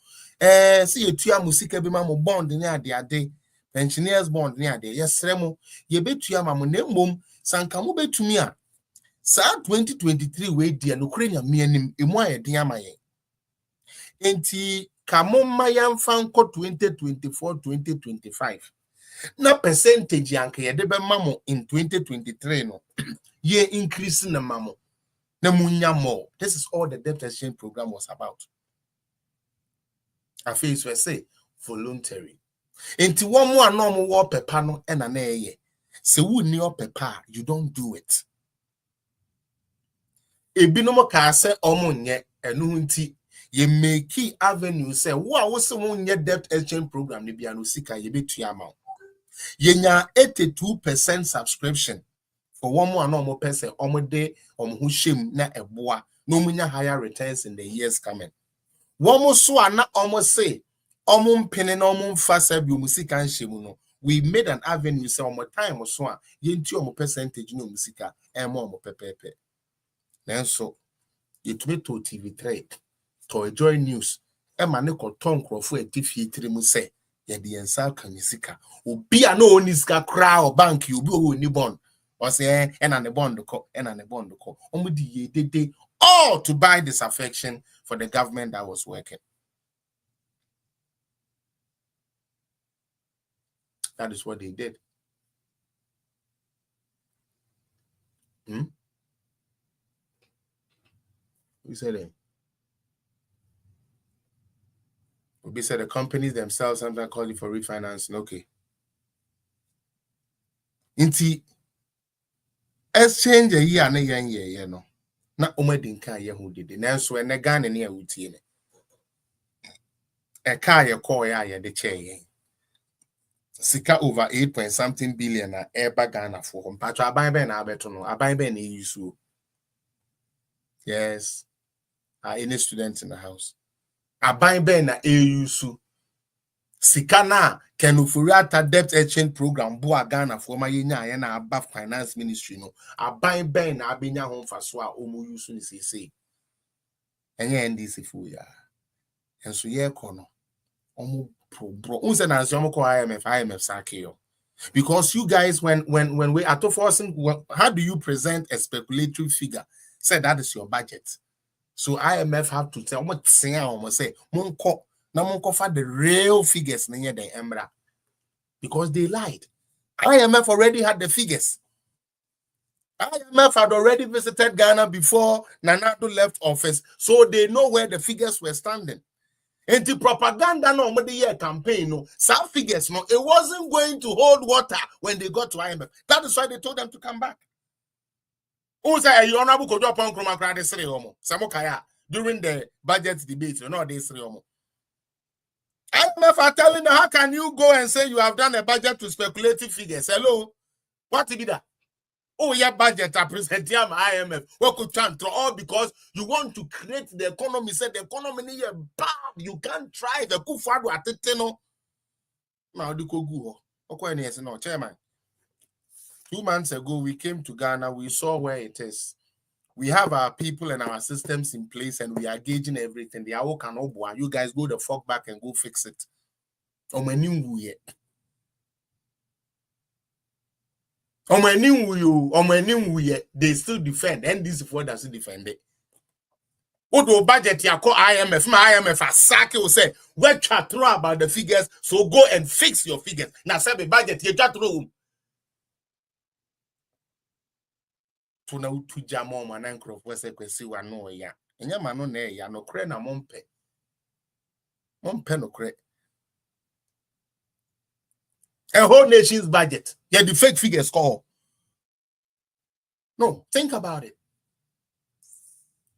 se yetua musika bi ma mo bond ne ade engineers bond ni ade yesere mo ye betua ma mo na mmom sanka mo betumi a sa 2023 we dia no kure nya me anim emu ayeden amaye enti kamo mayamfa nko 2024 2025 na percentage yanka ye de be mamo in 2023 no ye increase na mamo na munya more. This is all the debt exchange program was about. I feel we say voluntary. Enti one more normal war pepa no ena na eye. Se wu ni pepa, you don't do it. Ebinom ka se omonye enu nti ye make avenue say wo se wonye debt exchange program ne bia no sika ye betua ma. Ye nya 82% subscription for one more normal person omode omho shem na eboa no munya higher returns in the years coming. One more so na omo say mpene na mfa sabi musika nhemu no we made an avenue say omo time so a yenti omo percentage no musika omo pepepe nanso yetumeto TV3 to enjoy news ne ko tonkrofo atifie tirimu say ye de ensa kanisika obi a no oni sika kra o bank obi o ni bond o say na ne bond ko omo di ye dede all to buy disaffection for the government that was working. That is what they did. We said it. We said the companies themselves sometimes call it for refinancing. Okay. Inti exchange a year and a year, no. Na umedinka ye who did it. Now so and a gun and near uti. a car ye call ya the chair. Sika over 8 point something billion na eba Ghana for home. Patro abai na abeto no. Abai ben use. Yes. Any student in the house. Abai ben na use. Sika na Kenufuriata debt exchange program boa Ghana for my yenya na above finance ministry no. Abai ben na abinya home for so omu use ni say. Enye NDC fu ya. Enso ye kono. Omu bro. Unse na nsi omu ko IMF sakeyo. Because you guys, when we are forcing, how do you present a speculative figure? Say that is your budget. So IMF have to tell what say monko for the real figures near the Emra. Because they lied. IMF already had the figures. IMF had already visited Ghana before Nanado left office, so they know where the figures were standing. And the propaganda no year campaign, no, some figures, no, it wasn't going to hold water when they got to IMF. That is why they told them to come back. Who say you honorable could drop on Samokaya during the budget debate, no, they say IMF are telling them, how can you go and say you have done a budget to speculative figures? Hello, what did that? Oh, yeah, budget I present here IMF. What could turn to all because you want to create the economy? Say the economy is bad. You can't try the kufadu at it. No, now the kogu. Okay, no, chairman. 2 months ago, we came to Ghana. We saw where it is. We have our people and our systems in place, and we are gauging everything. The AO can you guys go the fuck back and go fix it. They still defend, and this is what does it defend it. What do budget ya call IMF? My IMF Asake will say, we chat through about the figures, so go and fix your figures. Now say the budget you chat through. To now to jamo manankro wese kwesi wa no ya. Enya mano ne ya no kre na mompe. Mompe no kre. A whole nation's budget. Yeah, the fake figures call. No, think about it.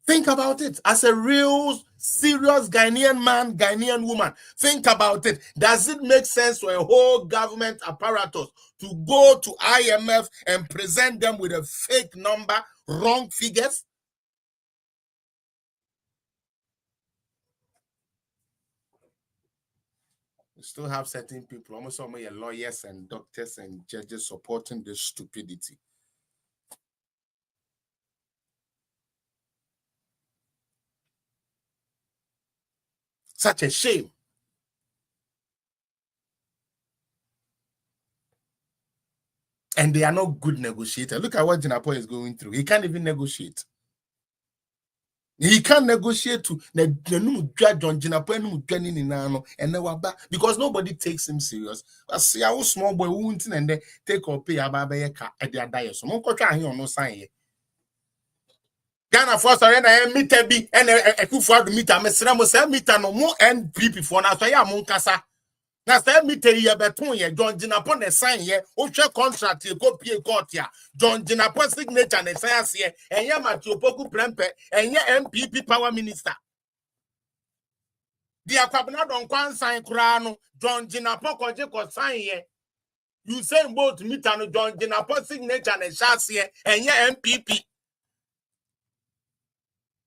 Think about it as a real, serious Ghanaian man, Ghanaian woman. Think about it. Does it make sense for a whole government apparatus to go to IMF and present them with a fake number, wrong figures? We still have certain people, almost all my lawyers and doctors and judges supporting this stupidity. Such a shame. And they are not good negotiators. Look at what Agyinamoa is going through. He can't even negotiate. He can't negotiate to because nobody takes him serious. I see how small boy won't and they take or pay about a car at their diet. So no sign. Ghana first arena meter be and a coup for the meter, Mr. Meter no more and people for now. So yeah, Moncasa. Now, say me tell you about John Agyinamoa the sign here, Osha contract, you go pay court here. John Agyinamoa signature and science here, and ya Matiopoku Prempe, and ya MPP power minister. The Aquabana don't quan sign Crano, John Agyinamoa Kojeko sign here. You say both meet and John Agyinamoa signature and chassis here, and ya MPP.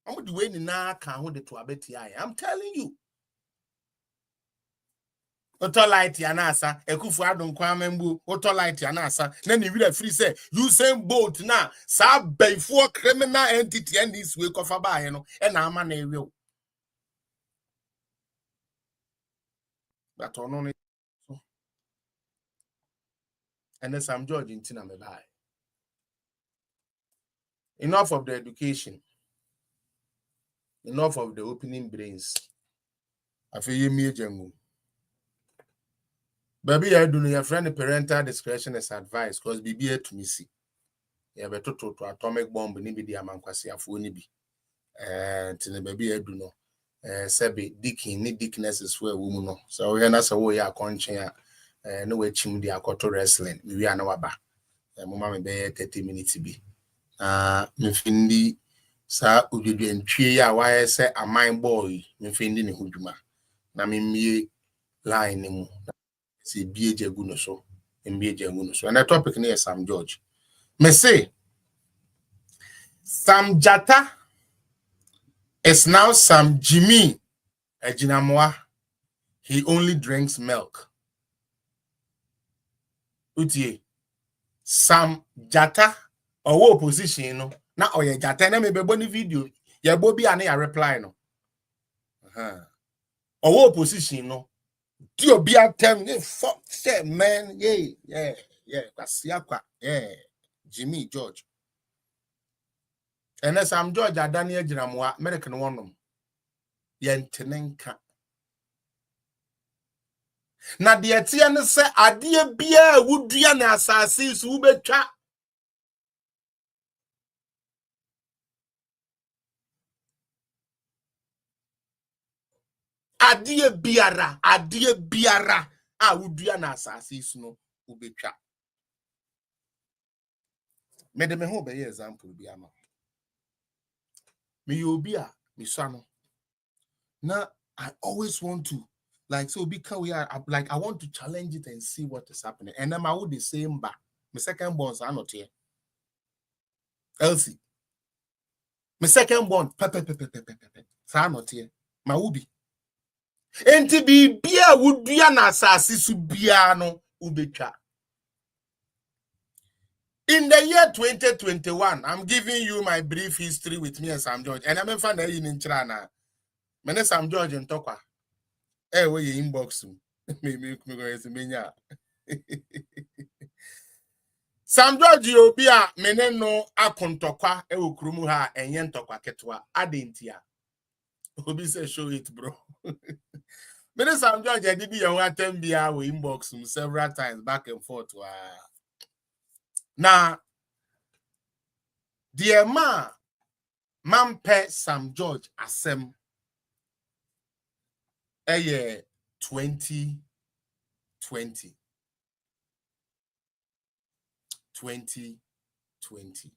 I'm doing now can hold it to a beti. I'm telling you. Otolite yanasa ekufu adon kwamembu otolite yanasa na ni wi free say you same boat na sa before criminal entity and this way kofa ba no e na ama na ewe but ono no and Sam George ntina me bai. Enough of the education, enough of the opening brains. Afeye mi ejengu. Baby, I do your friend parental discretion is advised because be here to me see. You have a total to atomic bomb, nibi the amankwasi afunibi. Tine baby, I do no. Sebi dicking, ni dickness is where woman no. So we are not so we are conching. No way chim the akoto wrestling. We are no aba. Mama me be 30 minutes be. Me findi sa ujudu entwie ya why say a mind boy. Me findi ni hujuma. na me line ni mu si bie jegu no so mbie jegu no so and the topic na is Sam George me say Sam Dzata is now Sam Gyimii Agyinamoa. He only drinks milk. Utie Sam Dzata or opposition no na oye Dzata na me be boni video ya bobi ane ya reply no or opposition no do be atem fuck shit man yeah kwasiakwa Gyimii George and Sam George adani Agyinamoa American one yentenenka na de etie ne se ade bia wudua na asase so wubetwa ade biara a wudua na asase so no wubetwa me de me ho be example bia no me yobi a me swano na I always want to like so because we are like I want to challenge it and see what is happening and then I would the same back my second born are not here Elsie my second born pepe are not here my ubi enti bia wudua na asase su bia no ubetwa. In the year 2021, I'm giving you my brief history with me and Sam George. And I'm fan in China. Mene Sam George in Tokwa. Eh, where you inbox me go Sam George Obia mene no akontokwa e ukrumu ha enye ntokwa ketwa adentia. Obi say show it bro. Mene Sam George did be your atembia we inbox several times back and forth. Now, dear man pe Sam George asem 2020.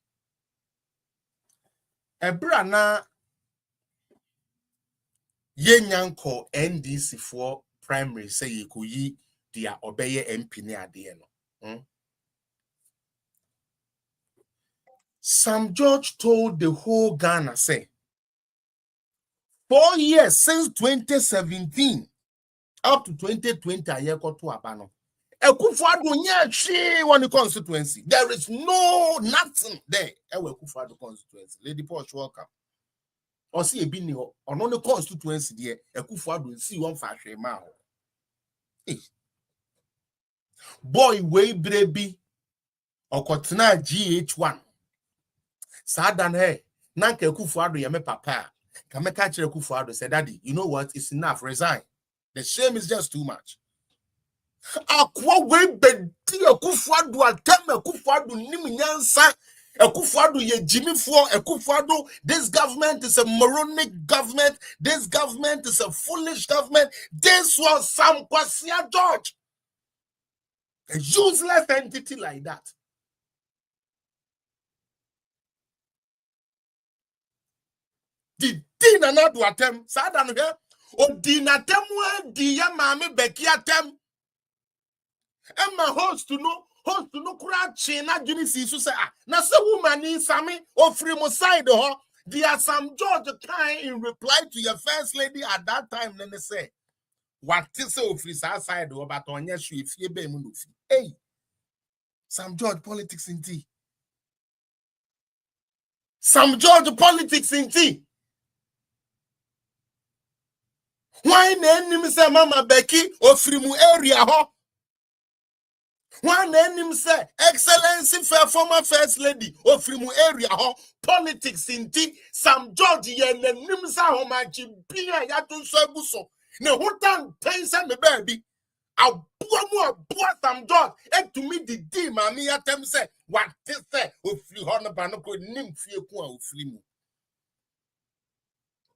Ebra na yenyanko NDC for primary say yekuyi dia obeye MP ne ade no. Sam George told the whole Ghana, say, 4 years since 2017 up to 2020, I got to Abano. One constituency. There is nothing there. Constituency. Lady Posh, welcome. Or see a bini or on the constituency there. Ekufadu see one fashion mao. Boy, way baby or Kotina GH1. Sadan hey, Nanke Kufuado yame papa. Kameka chere Kufuado said, Daddy, you know what? It's enough. Resign. The shame is just too much. Akwa we bedi Kufuado ateme Kufuado niminyansa. Kufuado ye Gyimii for Kufuado. This government is a moronic government. This government is a foolish government. This was Sam George. A useless entity like that. Di na na do atem sada no he o di na tem di ya maame beki atem emma host to no kura chi na dwini si so say na se woman ni same ofri mo side ho dia Sam George kind in reply to your first lady at that time then they say what is ofri side ho but onye hwe fie be mu no fi hey Sam George politics in tea Sam George politics in tea. Why name say Mama Becky or Frimu area ho? Why name say Excellency former First Lady or Frimu area ho? Politics in tea, Sam George yen name say ho machi bia ya to so. Ne hutan pensa me baby. A boa Sam George e to me the D mami atem say what this say o fri ho no ba no ko nim fie ku a o fri mu.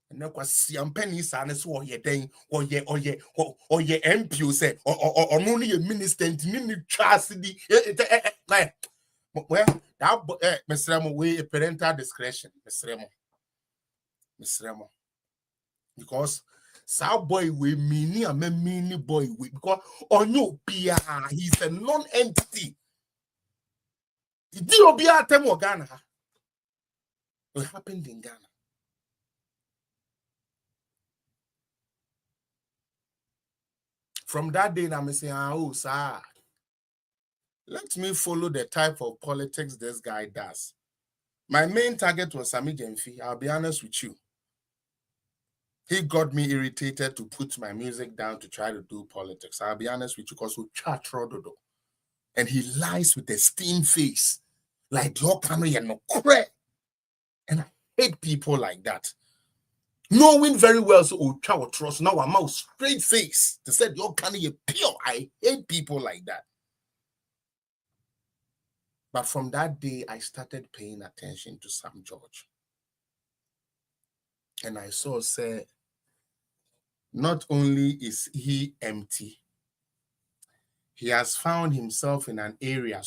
Na kwasi ampani sa ne so oye den oye MP say or no ye minister ni trust di like well that mesremo we parental discretion mesremo because Sa boy we mini a mini boy we because onyo bia he's a non-entity. Di obia temo Ghana. What happened in Ghana? From that day, I'm saying, oh, sir, let me follow the type of politics this guy does. My main target was Sami Gyimii. I'll be honest with you. He got me irritated to put my music down to try to do politics. I'll be honest with you, because we chat rododo. And he lies with a steam face. Like your camera and no crack. And I hate people like that. Knowing very well, so Ocha trust now I'm out straight face. They said your kind of pure. I hate people like that. But from that day, I started paying attention to Sam George. And I saw, say, not only is he empty, he has found himself in an area,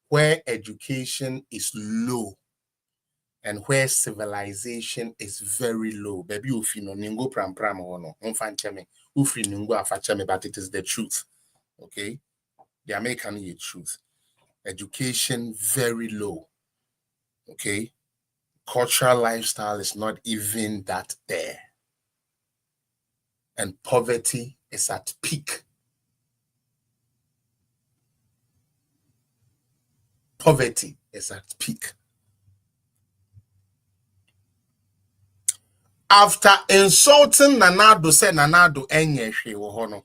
where education is low. And where civilization is very low. Baby, ufino ningo pram or no, unfancheme, ufri ningo afacheme, but it is the truth. Okay? The American truth. Education very low. Okay? Cultural lifestyle is not even that there. And poverty is at peak. Poverty is at peak. After insulting Nanado, said Nanado enye wohono.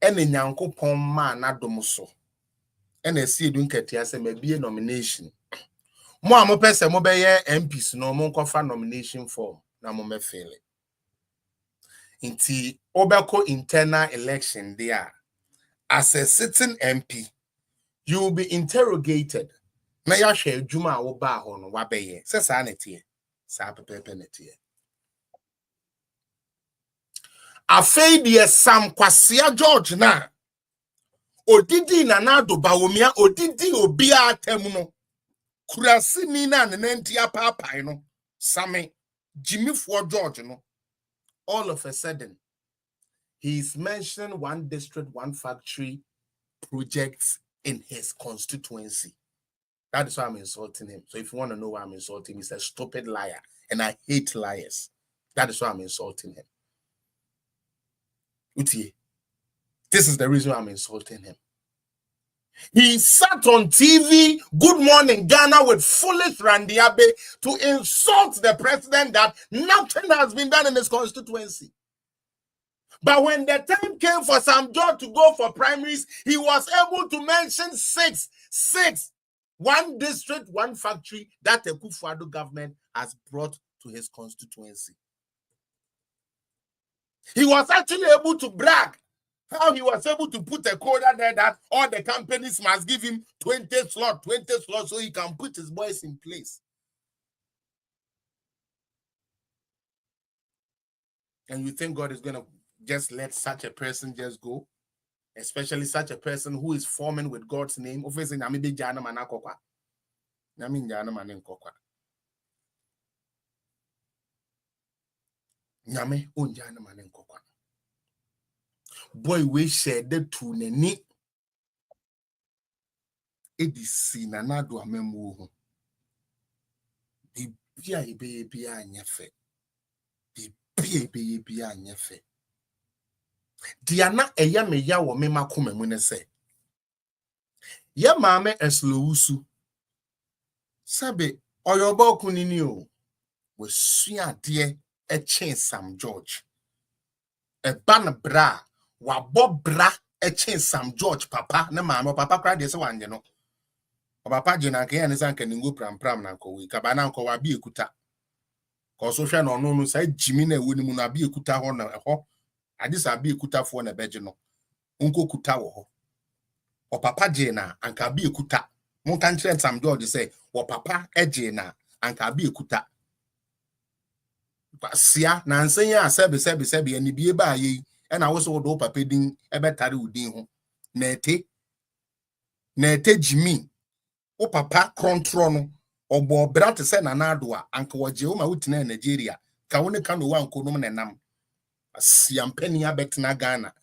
Ene nyanko pomma Nanado muso. Ene si dunketia se maybe nomination. Mo amopese mo beye MPs no mo nkofa nomination form na mo mefele. Inti obeko internal election there. As a sitting MP, you will be interrogated. Na ya hwe adwuma wo ba ho no wabeye. Se sa netie. Sa pepepe netie. Afei de Sam Kwasia George na odidi Nanado Bawumia odidi obia atem no kurasi ni na nenti apapai no Same Gyimii for George no all of a sudden he is mentioning one district, one factory projects in his constituency. That is why I'm insulting him. So if you want to know why I'm insulting him, he's a stupid liar and I hate liars. That is why I'm insulting him. Utie. This is the reason I'm insulting him. He sat on TV, Good Morning Ghana, with foolish Randy Abe to insult the president that nothing has been done in his constituency. But when the time came for Sam George to go for primaries, he was able to mention six. One district, one factory that the Kufuor government has brought to his constituency. He was actually able to brag how he was able to put a quota there that all the companies must give him 20 slots so he can put his boys in place. And you think God is going to just let such a person just go? Especially such a person who is forming with God's name. Nyame onjana manen kokwa. Boy we shared the two neni. Edisi Nanado amemu. Bibia ebe anyefe. Bibia anyefe. Diana eya me ya wo me makome mu ne se. Ya maame eslowusu. Sabe oyoba kunini o. We sua de Echen Sam George. A ban bra, wa bob bra, Echen Sam George, papa, na mama, papa cried this one, you know. Papa Jenake and his uncle Ningo Pram Nanko, we cabana ko wabi kuta. Cause no say Gyimii wouldn't be a kuta on a ho. I just be kuta for a begeno. Unko kuta wo. Or papa Jena, and can be a kuta. Montan Sam George say, or papa Ejena, and can be a kuta. Sia na nsenya sebe eni bie ba yi e na wo so do papa din e betare udin ho na ete Gyimii o papa kontro no ogbo bra te se Nanado a anka woje o ma wutina Nigeria ka woni ka no wan ko no na nam asiampani abetena Ghana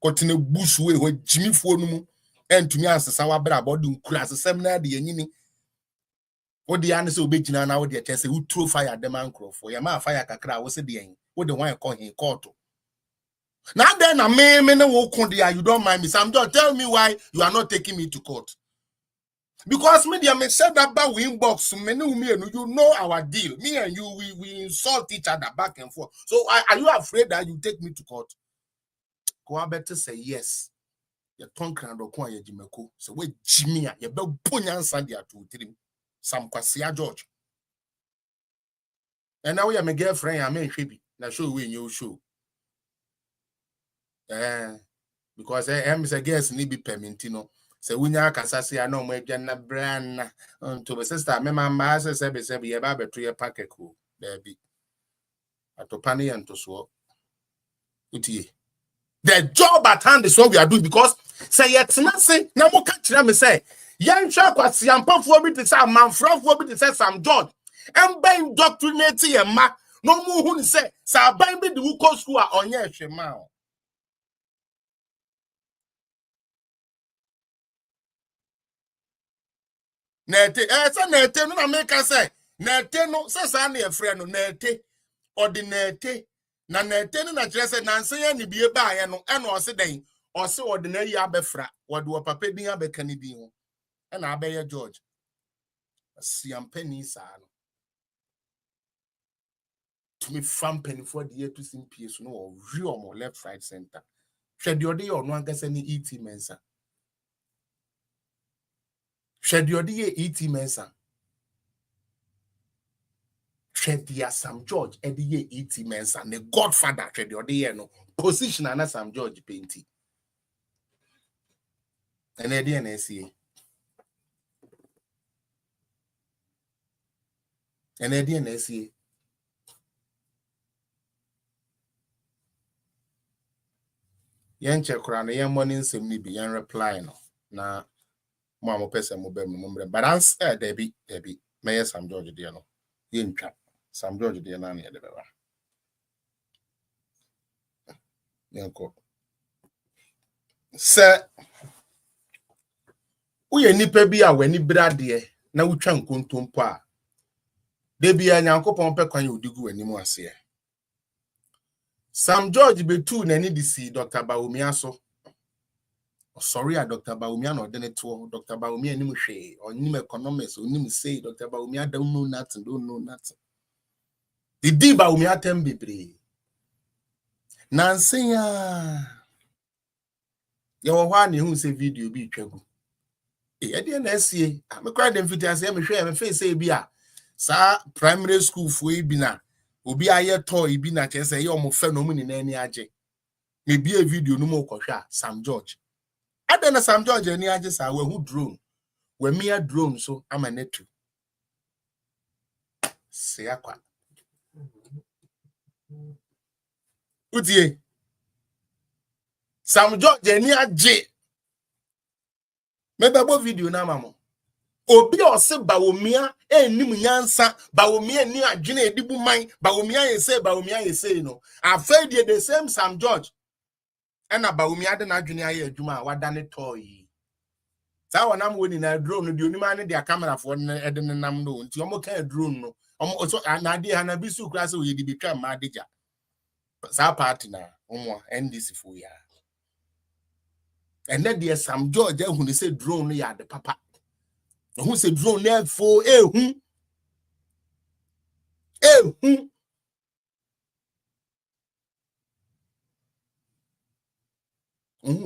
kotene busuwe ho Gyimii no mu entumi ansesa wa bra body nkura asesem na de yanyini odi ane se obegina na wo de chese wo throw fire dem ankrofo ya ma fire kakra wo se de yen wo de wan ko hin court now then me no wo kon dia you don't mind me Sam John tell me why you are not taking me to court because me dia me said that ba we inbox me no me and you know our deal me and you we insult each other back and forth so are you afraid that you take me to court go better say yes your tongue can do ko ya Jimeko so we Gyimii ya be bonyansa dia to trim Sam Kwasia George and now we are my girlfriend I mean shebi na show we in your show because I'm a guest ni be permintino se wunya kasase ya no mo adwana brana to be sister me mama se be ye ba beto ye pakeko baby atopane ye ntoso utie the job at hand is what we are doing because say yet na say na mo ka kira me say yan hwa kwase ampafo bi te say manfrafo bi te say Sam John em ba indoctrinate ye ma no mu hu ni say sa ban bi de wo ko school a onye hwema o nete say nete no na make say nete no say sa na e frɛ no nete ordinate na nete no na kire say nanse ya ni bie ba ye no e na o se den o se ordinary abɛfra wode wo papa din abɛka ni din ho e na abɛyɛ George asiampani sa no to me fam penny for the year to sim PS no or real more left right center hwɛ de ode ye ono ankasa ni ET mensa hwɛ de ode ye ET mensa hwɛ Sam George ede ye ET mensa ne godfather hwɛ de ode ye no position na Sam George painti and ede na sie and ede na sie yen check kra no yen morning nsem ni bi yen reply no na mo am person mo be mo mbre but answer Debbie may Sam George de no yen twa Sam George de na na de beba yen ko se uye nipa bi a wani brade na wutwa nkontompo a de bia nyankopon pe kwan odigu wani mu ase Sam George betu na ni disi Dr. Bawumia so sorry Dr. Bawumia no de neto Dr. Bawumia ni mu hwe onim economics onim say Dr. Bawumia don't know nothing the di Bawumia tem bebre nansen ya ye wo hwa ne hu se video bi twagu e de na asie me kwa dem fiti ase me hwe me fe say bi a sa primary school fo e bi na obi aye toy bi na che say ye omo fe no mu ni na ni age me bi a video no mo kohwa Sam George adena Sam George ni age sa we hu drone we mia drone so amanetu se akwa utie Sam George ni age me bebo video na mamo obi ose Bawumia enim nyansa Bawumia ni adwene edibu man Bawumia yese no afedi the same Sam George ena Bawumia de na adwene aye adwuma wada ne toy sa wonam woni na drone de onima ne de camera fo ne ede ne nam no nti omo kan drone no omo so na de ha na bisu kra se oyedi betwa ma adeja sa party na omo NDC fo ya ene de Sam George ehunu se drone no ya de papa who say drone there for who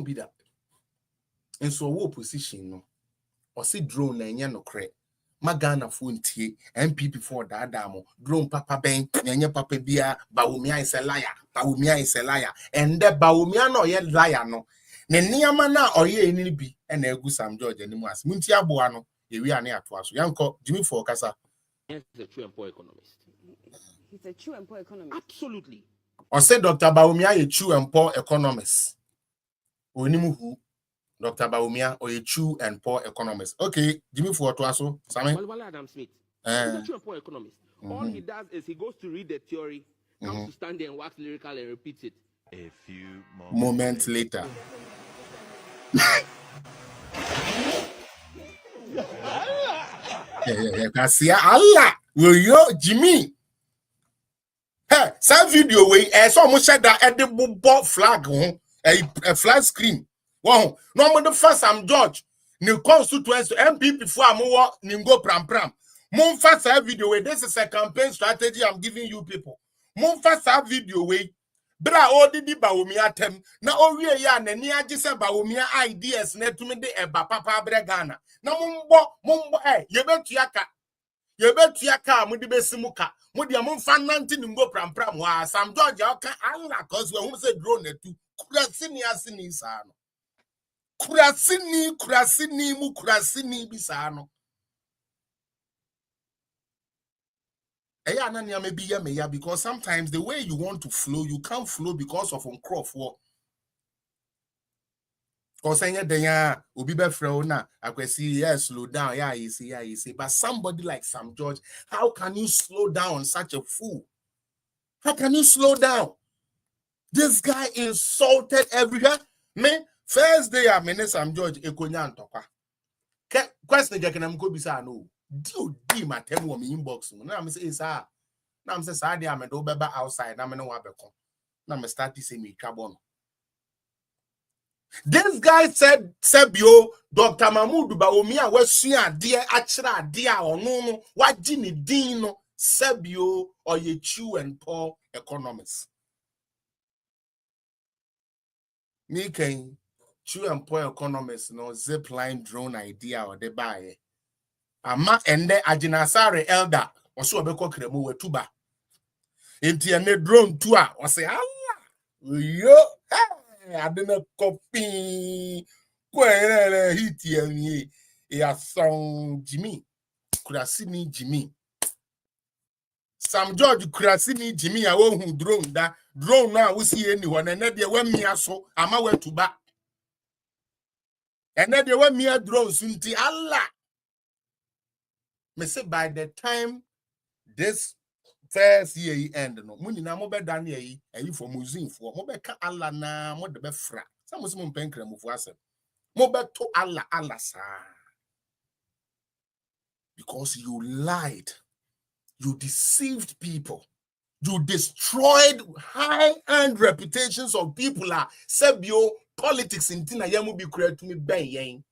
be that and so what position no or see drone na nya no kre magana phone tie MPP for that damo drone papa ben nya papa bia Bawumia is a liar and the Bawumia no ye liar no ne niama na oye ni bi e na egu Sam George animu as munti aboa no we are near to us. Yanko, Gyimii for Kasa. He's a true and poor economist. He's a true and poor economist. Absolutely. Or say Dr. Bawumia a true and poor economist. Onimu who? Dr. Bawumia or a true and poor economist. Okay, Gyimii for Tuaso. Sammy. Well, Adam Smith. He's a true and poor economist. All he does is he goes to read the theory comes to stand there and wax lyrical and repeat it. A few moments later. Yeah. Allah, yo, Gyimii. Hey, some video way, so almost said that edible flag, a flag screen. Wow, no, the first I'm George. New constituency MP before I'm Ningo Pram. Mon first video way. This is a campaign strategy I'm giving you people. Mon first video way. Bra odi ba omi atem na owie ya na ni agise ba omi ideas na tumi de eba papa bregana na mombo yebetua ka mudi besimuka mudi amfa nanti nimbo pram wa Sam George aka Allah cause we hum say drone na tu kurasini asini sa no kurasini bisa no because sometimes the way you want to flow, you can't flow because of uncroft work. Because slow down, you see. But somebody like Sam George, how can you slow down such a fool? How can you slow down? This guy insulted everywhere. Me, first day I mean Sam George, Ekonyan Toka. Question no. Do my tell me inbox. Now I'm say sir. Now I'm say sir dey am do beba outside. Now me no wa beko. Now me start to say me carbon. This guy said Sebio Dr. Mahmoud ba omi a wasua ade achira ade a ono no waji ni din no Sebio or ye chew and poor economists. Me can chew and poor economists no zip line drone idea or the buy. Ama ende Agyinamoa elder oso obekọ kremu wetuba enti ene drone tu a o say Allah yo adena copy kwere hit ye ya song Gyimii kurasini Gyimii Sam George kurasini Gyimii a wo hu drone na wo si eni ho na ene de wa mia so ama wetuba ene de wa mia drone sunti Allah. Me say by the time this first year end no muni na mo be dan ye for museum for mo be ka Allah na mo de be fra some mo penkra mo fu asem mo be to Allah sa because you lied, you deceived people, you destroyed high-end reputations of people are sebio politics in tina yamu bi kura to me ben yen.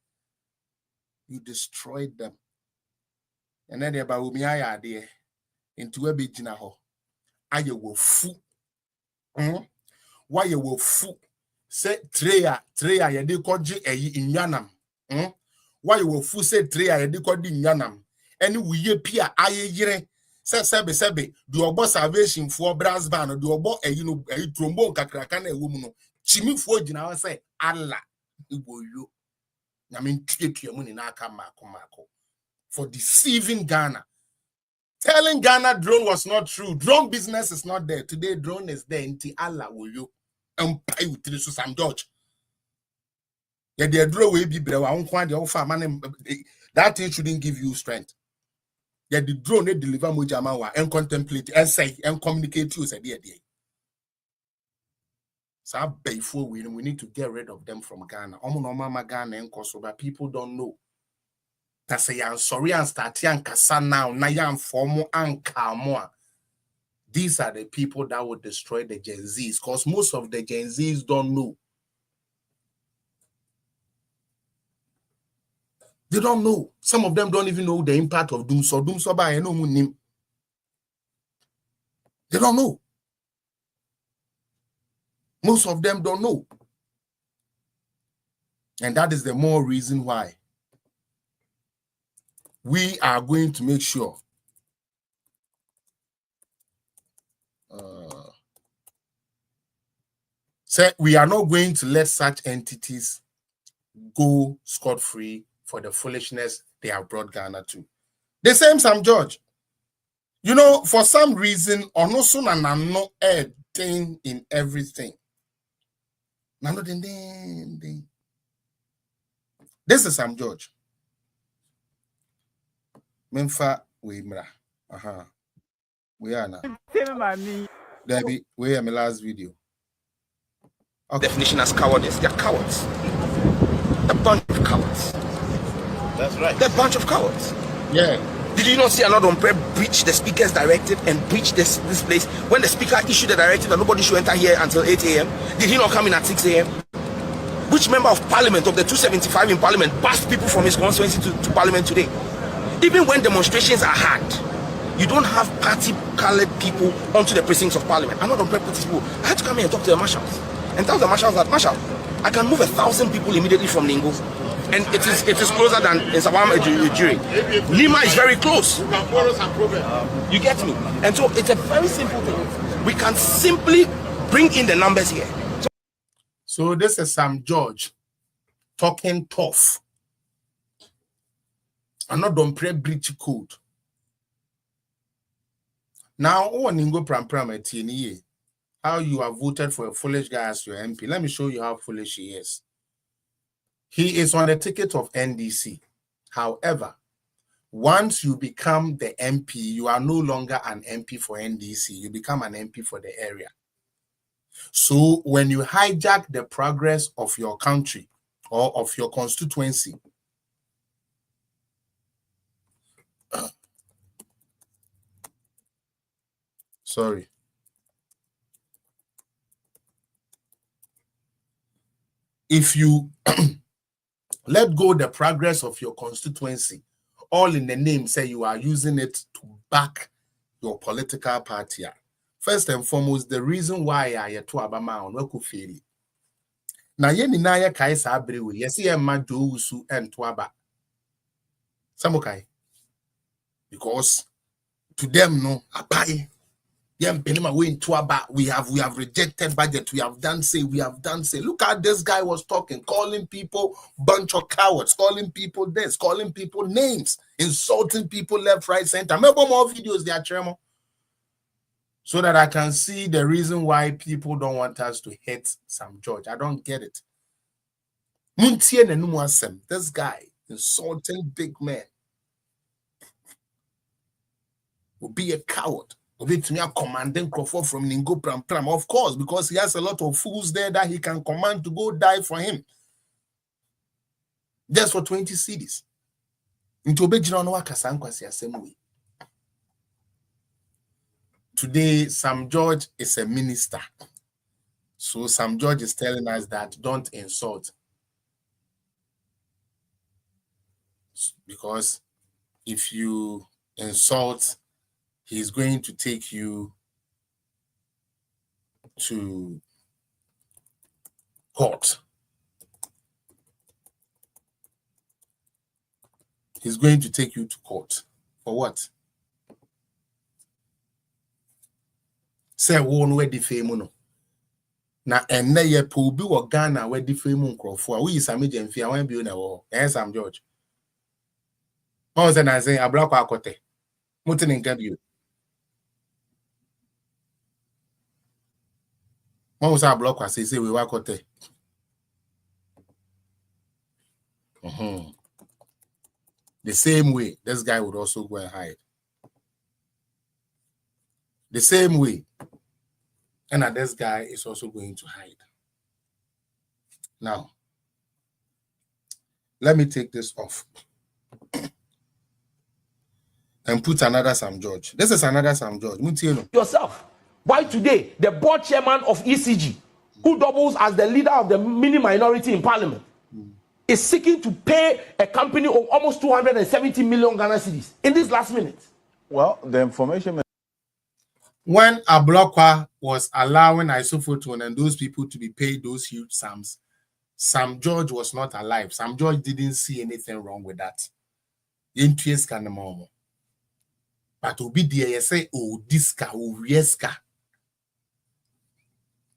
You destroyed them. And then about umi aya de into a bit na ho aye wo fu why you wo fu say treya ye de koje eyi inyanam why you wo fu say treya ye de kodi inyanam any wiye pia aye yire say sebe do obo salvation for brass band do obo eyi no eyi trombone kakraka na ewo mu no chimi fu ogina ho say Allah igboyo na me ntwetwe mu ni na aka mako for deceiving Ghana. Telling Ghana drone was not true. Drone business is not there. Today, drone is there. Inti Allah will you empire with Sam George. Yeah, the drone will be better. That thing shouldn't give you strength. Yeah, the drone they deliver mujamawa and contemplate and say and communicate to you. So before we need to get rid of them from Ghana. Ghana and Kosovo, people don't know. Say I'm sorry and start yan kasa now na yan form anka. These are the people that would destroy the Gen Zs because most of the Gen Zs don't know. They don't know. Some of them don't even know the impact of Doomso. Doomso by no name. They don't know. Most of them don't know. And that is the more reason why we are going to make sure we are not going to let such entities go scot-free for the foolishness they have brought Ghana to. The same Sam George. You know, for some reason, Onosun and Nano thing in everything. This is Sam George. Memfa we mra. We are now. Debbie, where am my last video? Okay. Definition as cowardice. They're cowards. A bunch of cowards. That's right. They're a bunch of cowards. Yeah. Did you not see another umpire breach the speaker's directive and breach this place when the speaker issued the directive that nobody should enter here until 8 a.m.? Did he not come in at 6 a.m.? Which member of parliament of the 275 in parliament passed people from his constituency to parliament today? Even when demonstrations are hard, you don't have party-colored people onto the precincts of parliament. I'm not on purpose people. I had to come here and talk to the marshals and tell the marshals that, Marshal, I can move 1,000 people immediately from Ningo. And it is closer than in Sabam Ejiri. Lima is very close. You get me? And so it's a very simple thing. We can simply bring in the numbers here. So this is Sam George talking tough. I'm not done pre breach code. Now, Ningo Pram how you have voted for a foolish guy as your MP. Let me show you how foolish he is. He is on the ticket of NDC. However, once you become the MP, you are no longer an MP for NDC. You become an MP for the area. So when you hijack the progress of your country or of your constituency, sorry. If you let go the progress of your constituency, all in the name, say you are using it to back your political party. First and foremost, the reason why I to Abama on Weko Feli. Na ye ni na ye kai sa abrewe, yesi ye ma do usu and tuaba. Samukai. Because to them, no, abai. We have rejected budget. We have done say. Look at this guy was talking, calling people bunch of cowards, calling people this, calling people names, insulting people left, right, center. Maybe more videos there, Chairman, so that I can see the reason why people don't want us to hate Sam George. I don't get it. This guy insulting big men will be a coward. Commanding Crawford from Ningo Pram, of course, because he has a lot of fools there that he can command to go die for him. Just for 20 cedis. Today, Sam George is a minister. So Sam George is telling us that don't insult. Because if you insult, he's going to take you to court. He's going to take you to court. For what? Say one where the fame. Na enne ye po bi wo Ghana where the fame nkrofo a we is am Gyimii wan bi na wo. Yes, Sam George. Mo say na say ablakwa akote. Mutin interview. When was our block? I say we work out there. The same way, this guy would also go and hide. The same way, and this guy is also going to hide. Now, let me take this off and put another Sam George. This is another Sam George. Yourself. Why today the board chairman of ECG, who doubles as the leader of the mini minority in parliament, is seeking to pay a company of almost 270 million Ghana cedis in this last minute? Well, the information... When Ablakwa was allowing Isofotone and those people to be paid those huge sums, Sam George was not alive. Sam George didn't see anything wrong with that. But obi dey say oh diska oh rieska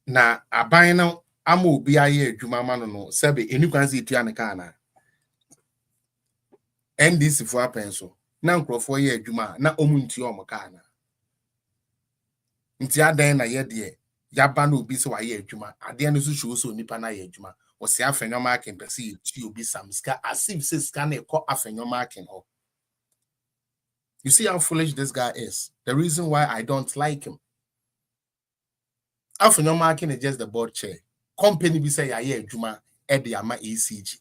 na aban no ama obi aye adwuma ma no sebe enikwan se etua ne ka na NDC for apenso na nkrofo ye adwuma na omuntu o ka na nti adan na ye de yaba na obi se wa ye adwuma ade no so so nipa na ye adwuma o se afenyo marking pese etu obi samska asif se ska na ekọ afenyo marking ho. You see how foolish this guy is. The reason why I don't like him. Afunyoma is just the board chair. Company be say yeah Juma ama ECG.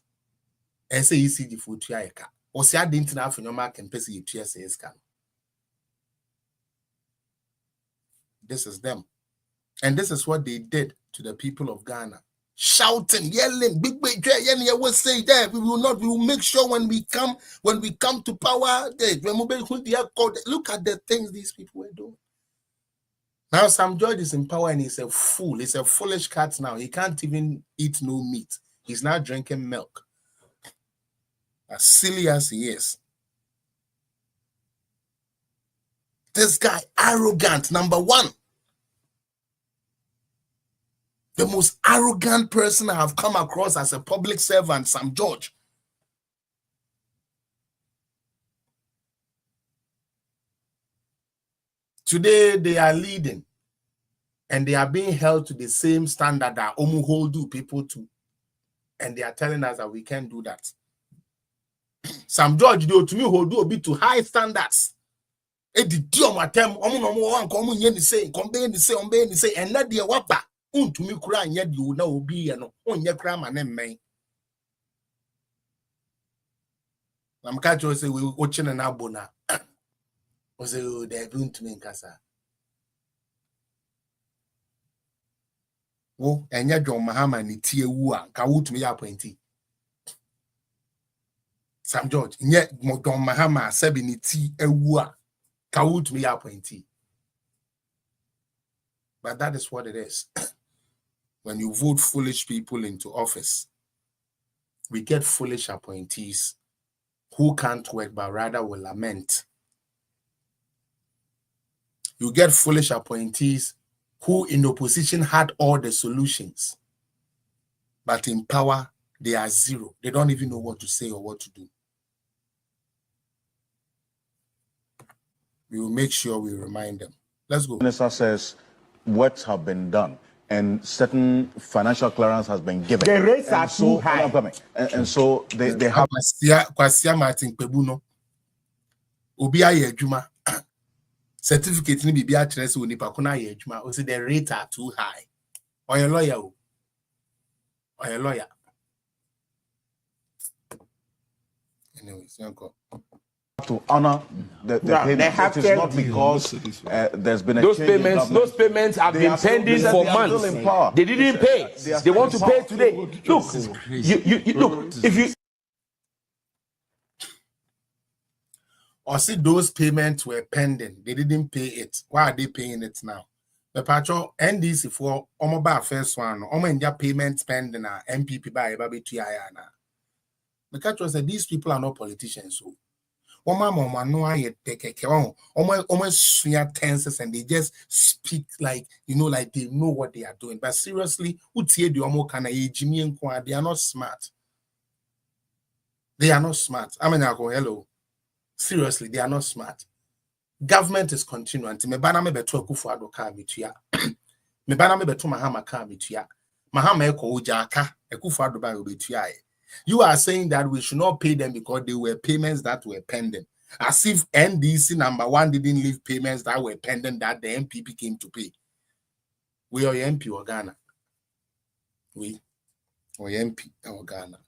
And say ECG for tuaeka. Or say I didn't know Afunyoma can pay you TSA. This is them. And this is what they did to the people of Ghana. Shouting, yelling, big yeah, will say that we will make sure when we come to power, look at the things these people were doing. Now Sam George is in power and he's a fool. He's a foolish cat now. He can't even eat no meat. He's now drinking milk. As silly as he is. This guy, arrogant, number one. The most arrogant person I have come across as a public servant, Sam George. Today, they are leading. And they are being held to the same standard that Omuholdu people to. And they are telling us that we can't do that. Sam George, to me, hold a bit to high standards. And let the wapa. To me, cry and yet you know be and on your cram and then may. I'm catching say we watching an abona. Was they're going to make us. Oh, and yet John Mahama ni tia wua, kawut me appointee. Sam George, yet John Mahama sebi ni ti wua, kawut me appointee. But that is what it is. When you vote foolish people into office, we get foolish appointees who can't work but rather will lament. You get foolish appointees who in opposition had all the solutions, but in power, they are zero. They don't even know what to say or what to do. We will make sure we remind them. Let's go. The minister says works have been done and certain financial clearance has been given. The rates are too high. And so they have... Kwasia Martin Pebuno. Obia Yejuma. Certificate ni bibi atrese oni pa kuna Yejuma. O say the rates are too high. Or your lawyer. Or your lawyer. Anyways, go. To honor the payment. They have it is not because there's been a those change payments. Those payments have been pending for months. They didn't pay. They want to pay today. Look, you look. If you or see those payments were pending, they didn't pay it. Why are they paying it now? The patrol NDC for Omoba first one. Omo payments pending na MPP by Baby GYAI na. The catcher said these people are not politicians. So. Tenses and they just speak like like they know what they are doing. But seriously, Gyimii, they are not smart. They are not smart. I mean, hello. Seriously, they are not smart. Government is continuing. Me bana me beto Akufo-Addo ka bitua. Me bana me beto Mahama ka bitua. Mahama eko ojaka Akufo-Addo ba obetua. You are saying that we should not pay them because they were payments that were pending. As if NDC number one didn't leave payments that were pending that the MPP came to pay. We are MP or Ghana. We are MP or Ghana.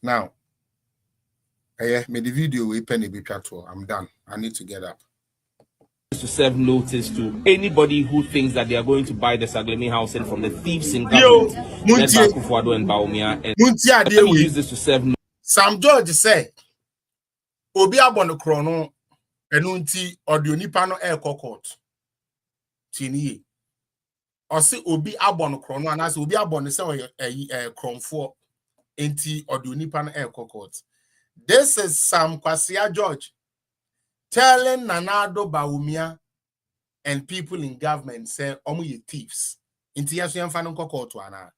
Now, made the video we penny be tour. I'm done. I need to get up. To serve notice to anybody who thinks that they are going to buy the Gyimii housing from the thieves in government. Led by Akufo-Addo and Bawumia. And let me use this to serve notice. Sam George said, Obi abono krono enunti audio nipa no air court. Tini. Or say Obi abono krono and as Obi abono say kronfo enti audio nipa no air court. This is Sam Kwasia George telling Nanado Bawumia and people in government say omu ye thieves. Inti yasu yamfa no court wana.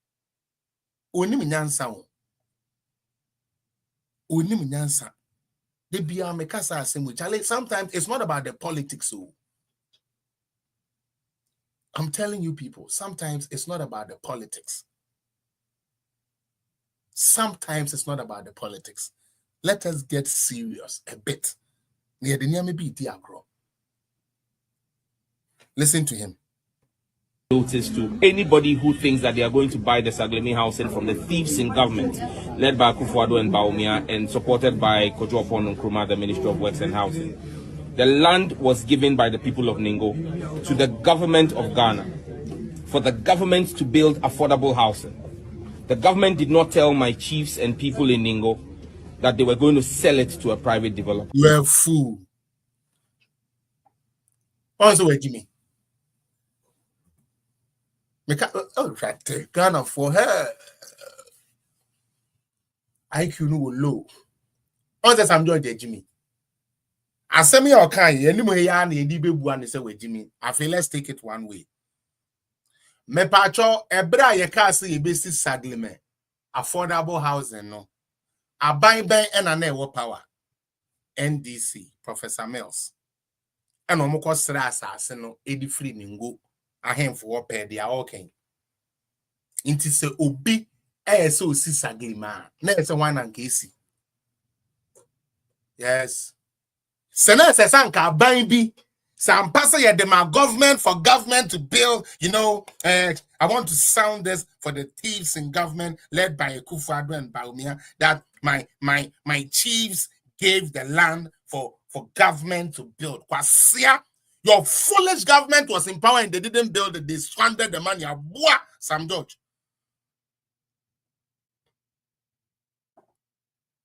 Onim nyansa o. Onim nyansa. They be mekasa asemu. Sometimes it's not about the politics. So I'm telling you people, sometimes it's not about the politics. Sometimes it's not about the politics. Let us get serious a bit. Near the near maybe agro. Listen to him. Notice to anybody who thinks that they are going to buy the Saglemi housing from the thieves in government, led by Akufo-Addo and Bawumia and supported by Kojo Oppong Nkrumah, the Ministry of Works and Housing. The land was given by the people of Ningo to the government of Ghana for the government to build affordable housing. The government did not tell my chiefs and people in Ningo that they were going to sell it to a private developer. You're a fool. Also, Gyimii. Oh, right. Ghana for her. IQ no low. On the Sam George Gyimii. Asemi Okai, anymore ya na edi bebu an say we Gyimii. I feel let's take it one way. Me pacho ebra ye ka say ebesi sagleme affordable housing no. Aban ben and na power. NDC Professor Mills. And omoko sra asase no edi free ningo ahemfo pɛ dia okay. Inti se obi so si saglema na se wan na nkesi. Yes. Sena se sanka ban bi sampasa ye de my government for government to build, you know, I want to sound this for the thieves in government led by Akufo-Addo and Bawumia that my chiefs gave the land for government to build. Kwasia, your foolish government was in power and they didn't build it. They squandered the money. Abua, Sam George.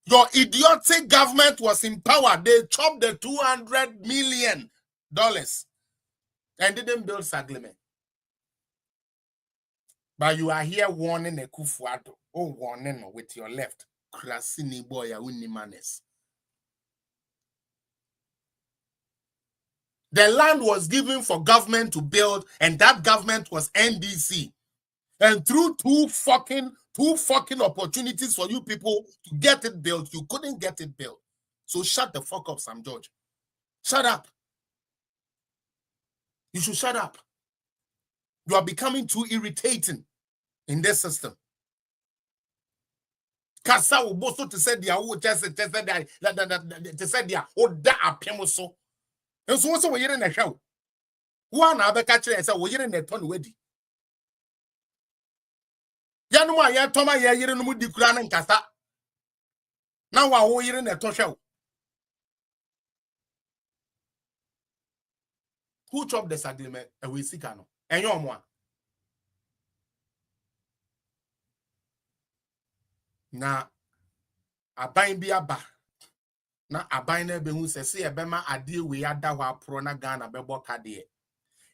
Your idiotic government was in power. They chopped the $200 million and didn't build Sagleme. But you are here warning Akufo-Addo. Oh, warning with your left. Krasini boy, manes. The land was given for government to build, and that government was NDC. And through two fucking opportunities for you people to get it built, you couldn't get it built. So shut the fuck up, Sam George. Shut up. You should shut up. You are becoming too irritating in this system. Kasa uboso to say dia wo just say dia o da apemo so. And so we yere na hwa. Wo na abeka kire say wo yere na to no wadi. Ya no ma ya toma ya yere no mu di kura na nkasa. Na wa wo yere na to hwa. Who chopped this agreement? We seek no. Enyo mo a. Na aban bi aba na aban na be hu se e be ma ade we ada ho apro na Ghana be boka de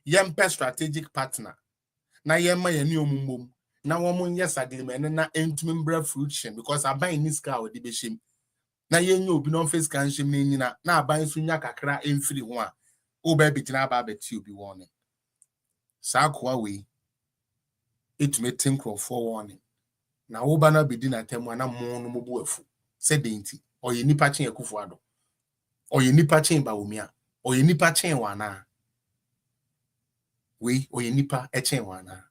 yempe strategic partner na yemma yeni omumom na wo mo yes agreement na entumi mbra fruition because aban ni ska o de be shim na yenye obi no face kan shim na nyina na aban so nya kakra emfiri ho a o ba bitina ba beti obi warning sa kwa we etumi tinkro for warning na wo ba na bedi na temu na mo no mobu afu se denti oye nipa chen Akufo-Addo oye nipa chen Bawumia oye nipa chen wana we oye nipa chen wana.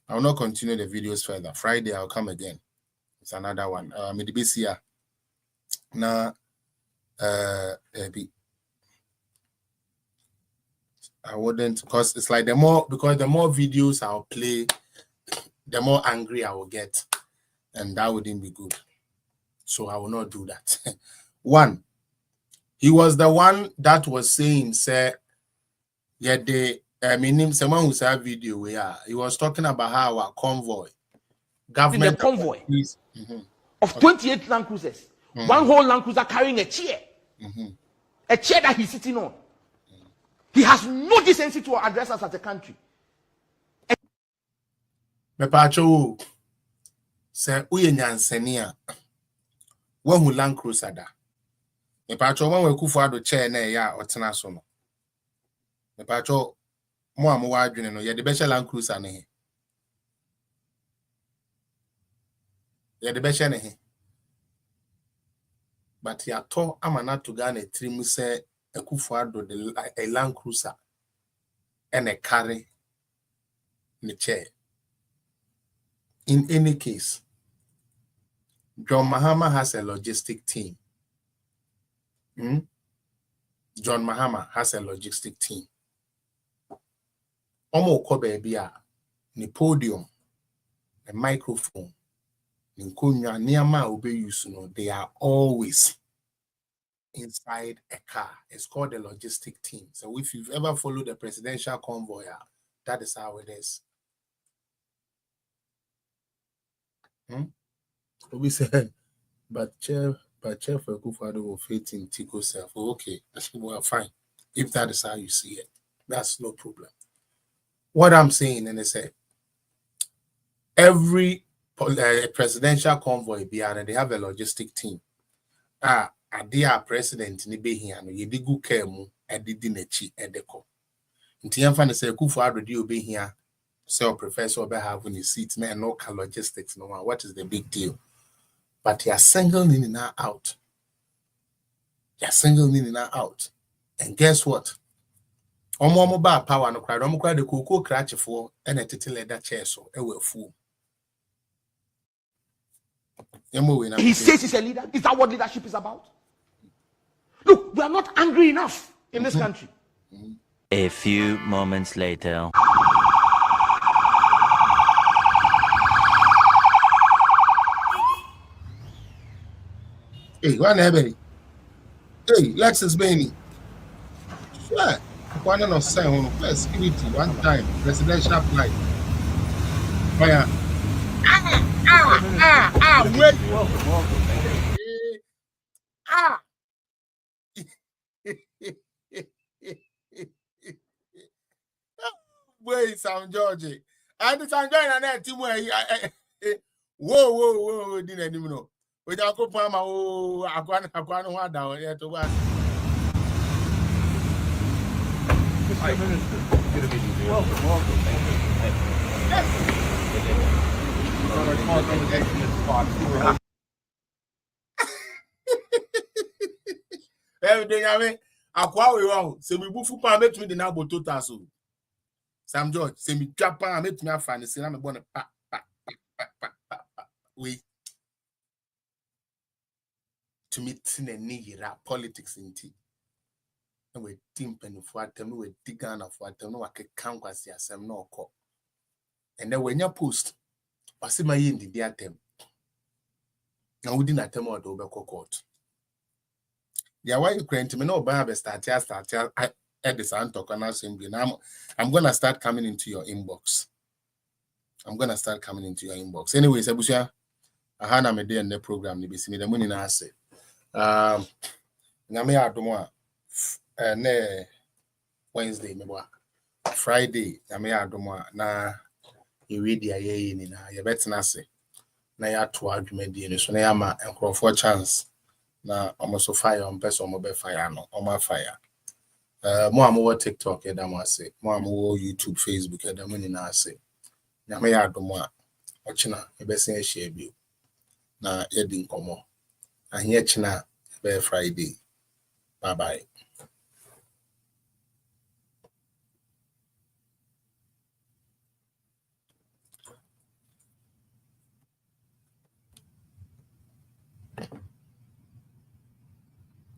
I will not continue the videos further. Friday I'll come again. It's another one. Midibisia na I wouldn't, because it's like the more videos I'll play, the more angry I will get, and that wouldn't be good. So I will not do that. One, he was the one that was saying, say, yeah, someone who saw video where he was talking about how our convoy, government, in the convoy of 28 Land Cruisers, one whole Land Cruiser carrying a chair, a chair that he's sitting on. He has no decency to address us as a country. Me pacho say uye nyansenia when who Land Cruiser da. Me pacho when we Akufo-Addo chair na ya otena so no. Me pacho mo amwa adwene no ye de be Land Cruiser ne he. Ye de be ne he. But ya to amana to Ghana trimu say Akufo-Addo a Land Cruiser and a carry the chair. In any case, John Mahama has a logistic team. John Mahama has a logistic team. Omo kobe bia ni podium, the microphone, ni kunya niama ube use no, they are always inside a car. It's called the logistic team. So if you've ever followed the presidential convoy, that is how it is. We said, but Chair for Akufo-Addo will fit in Tico self. Okay, well, fine. If that is how you see it, that's no problem. What I'm saying, and I say, every presidential convoy, they have a logistic team. Dear president, ni be here, no, you dig good care mu, did nechi, edeko. Intian say Akufo-Addo di be here, so professor be having his seat, man, no logistics, no one. What is the big deal? But you are single in and out. You are single in and out. And guess what? Omo ba power no cry. Omo cry the cocoa cratch for and a title leather chair so it will fool. He says he's a leader. Is that what leadership is about? Look, we are not angry enough in this country. A few moments later. Hey, one everybody. Hey, Lexus Bainey. Sure. One of say on security one time, presidential flight. Fire. Wait. Wait, Sam George. And the San George and that team whoa, didn't even know. Without Kopama, Aquano one down here to watch. Everything I mean, Aqua we wrong. So we move for met me the now but total. Sam George, say me Japan, I met me a fan, say I'm born a we to meet in a near politics in tea. And we timpen for them, we dig on for them, no, I can count as yes, I'm no call. And then when you post, I see my in the attempt. Now we didn't attempt or over court. Yeah, why you crying to me? No, Baba start at the Santa Canal Assembly. Now I'm gonna start coming into your inbox. Anyways, Abusha, I had a day in the program. You see me the money na say. Name Agyinamoa. Wednesday, maybe Friday. Name Agyinamoa. Na you read the GYAI ni na. You better na say. Na ya to argument di so na ya ma enkrofo chance. Na almost fire on person mo be fire no. Omo fire. Mo amowo TikTok e da mo say. Mo amowo YouTube, Facebook e da mo ni na say. Name Agyinamoa. Ochina e be say share bi. Na yedi nkomo. Ahia china be Friday. Bye bye.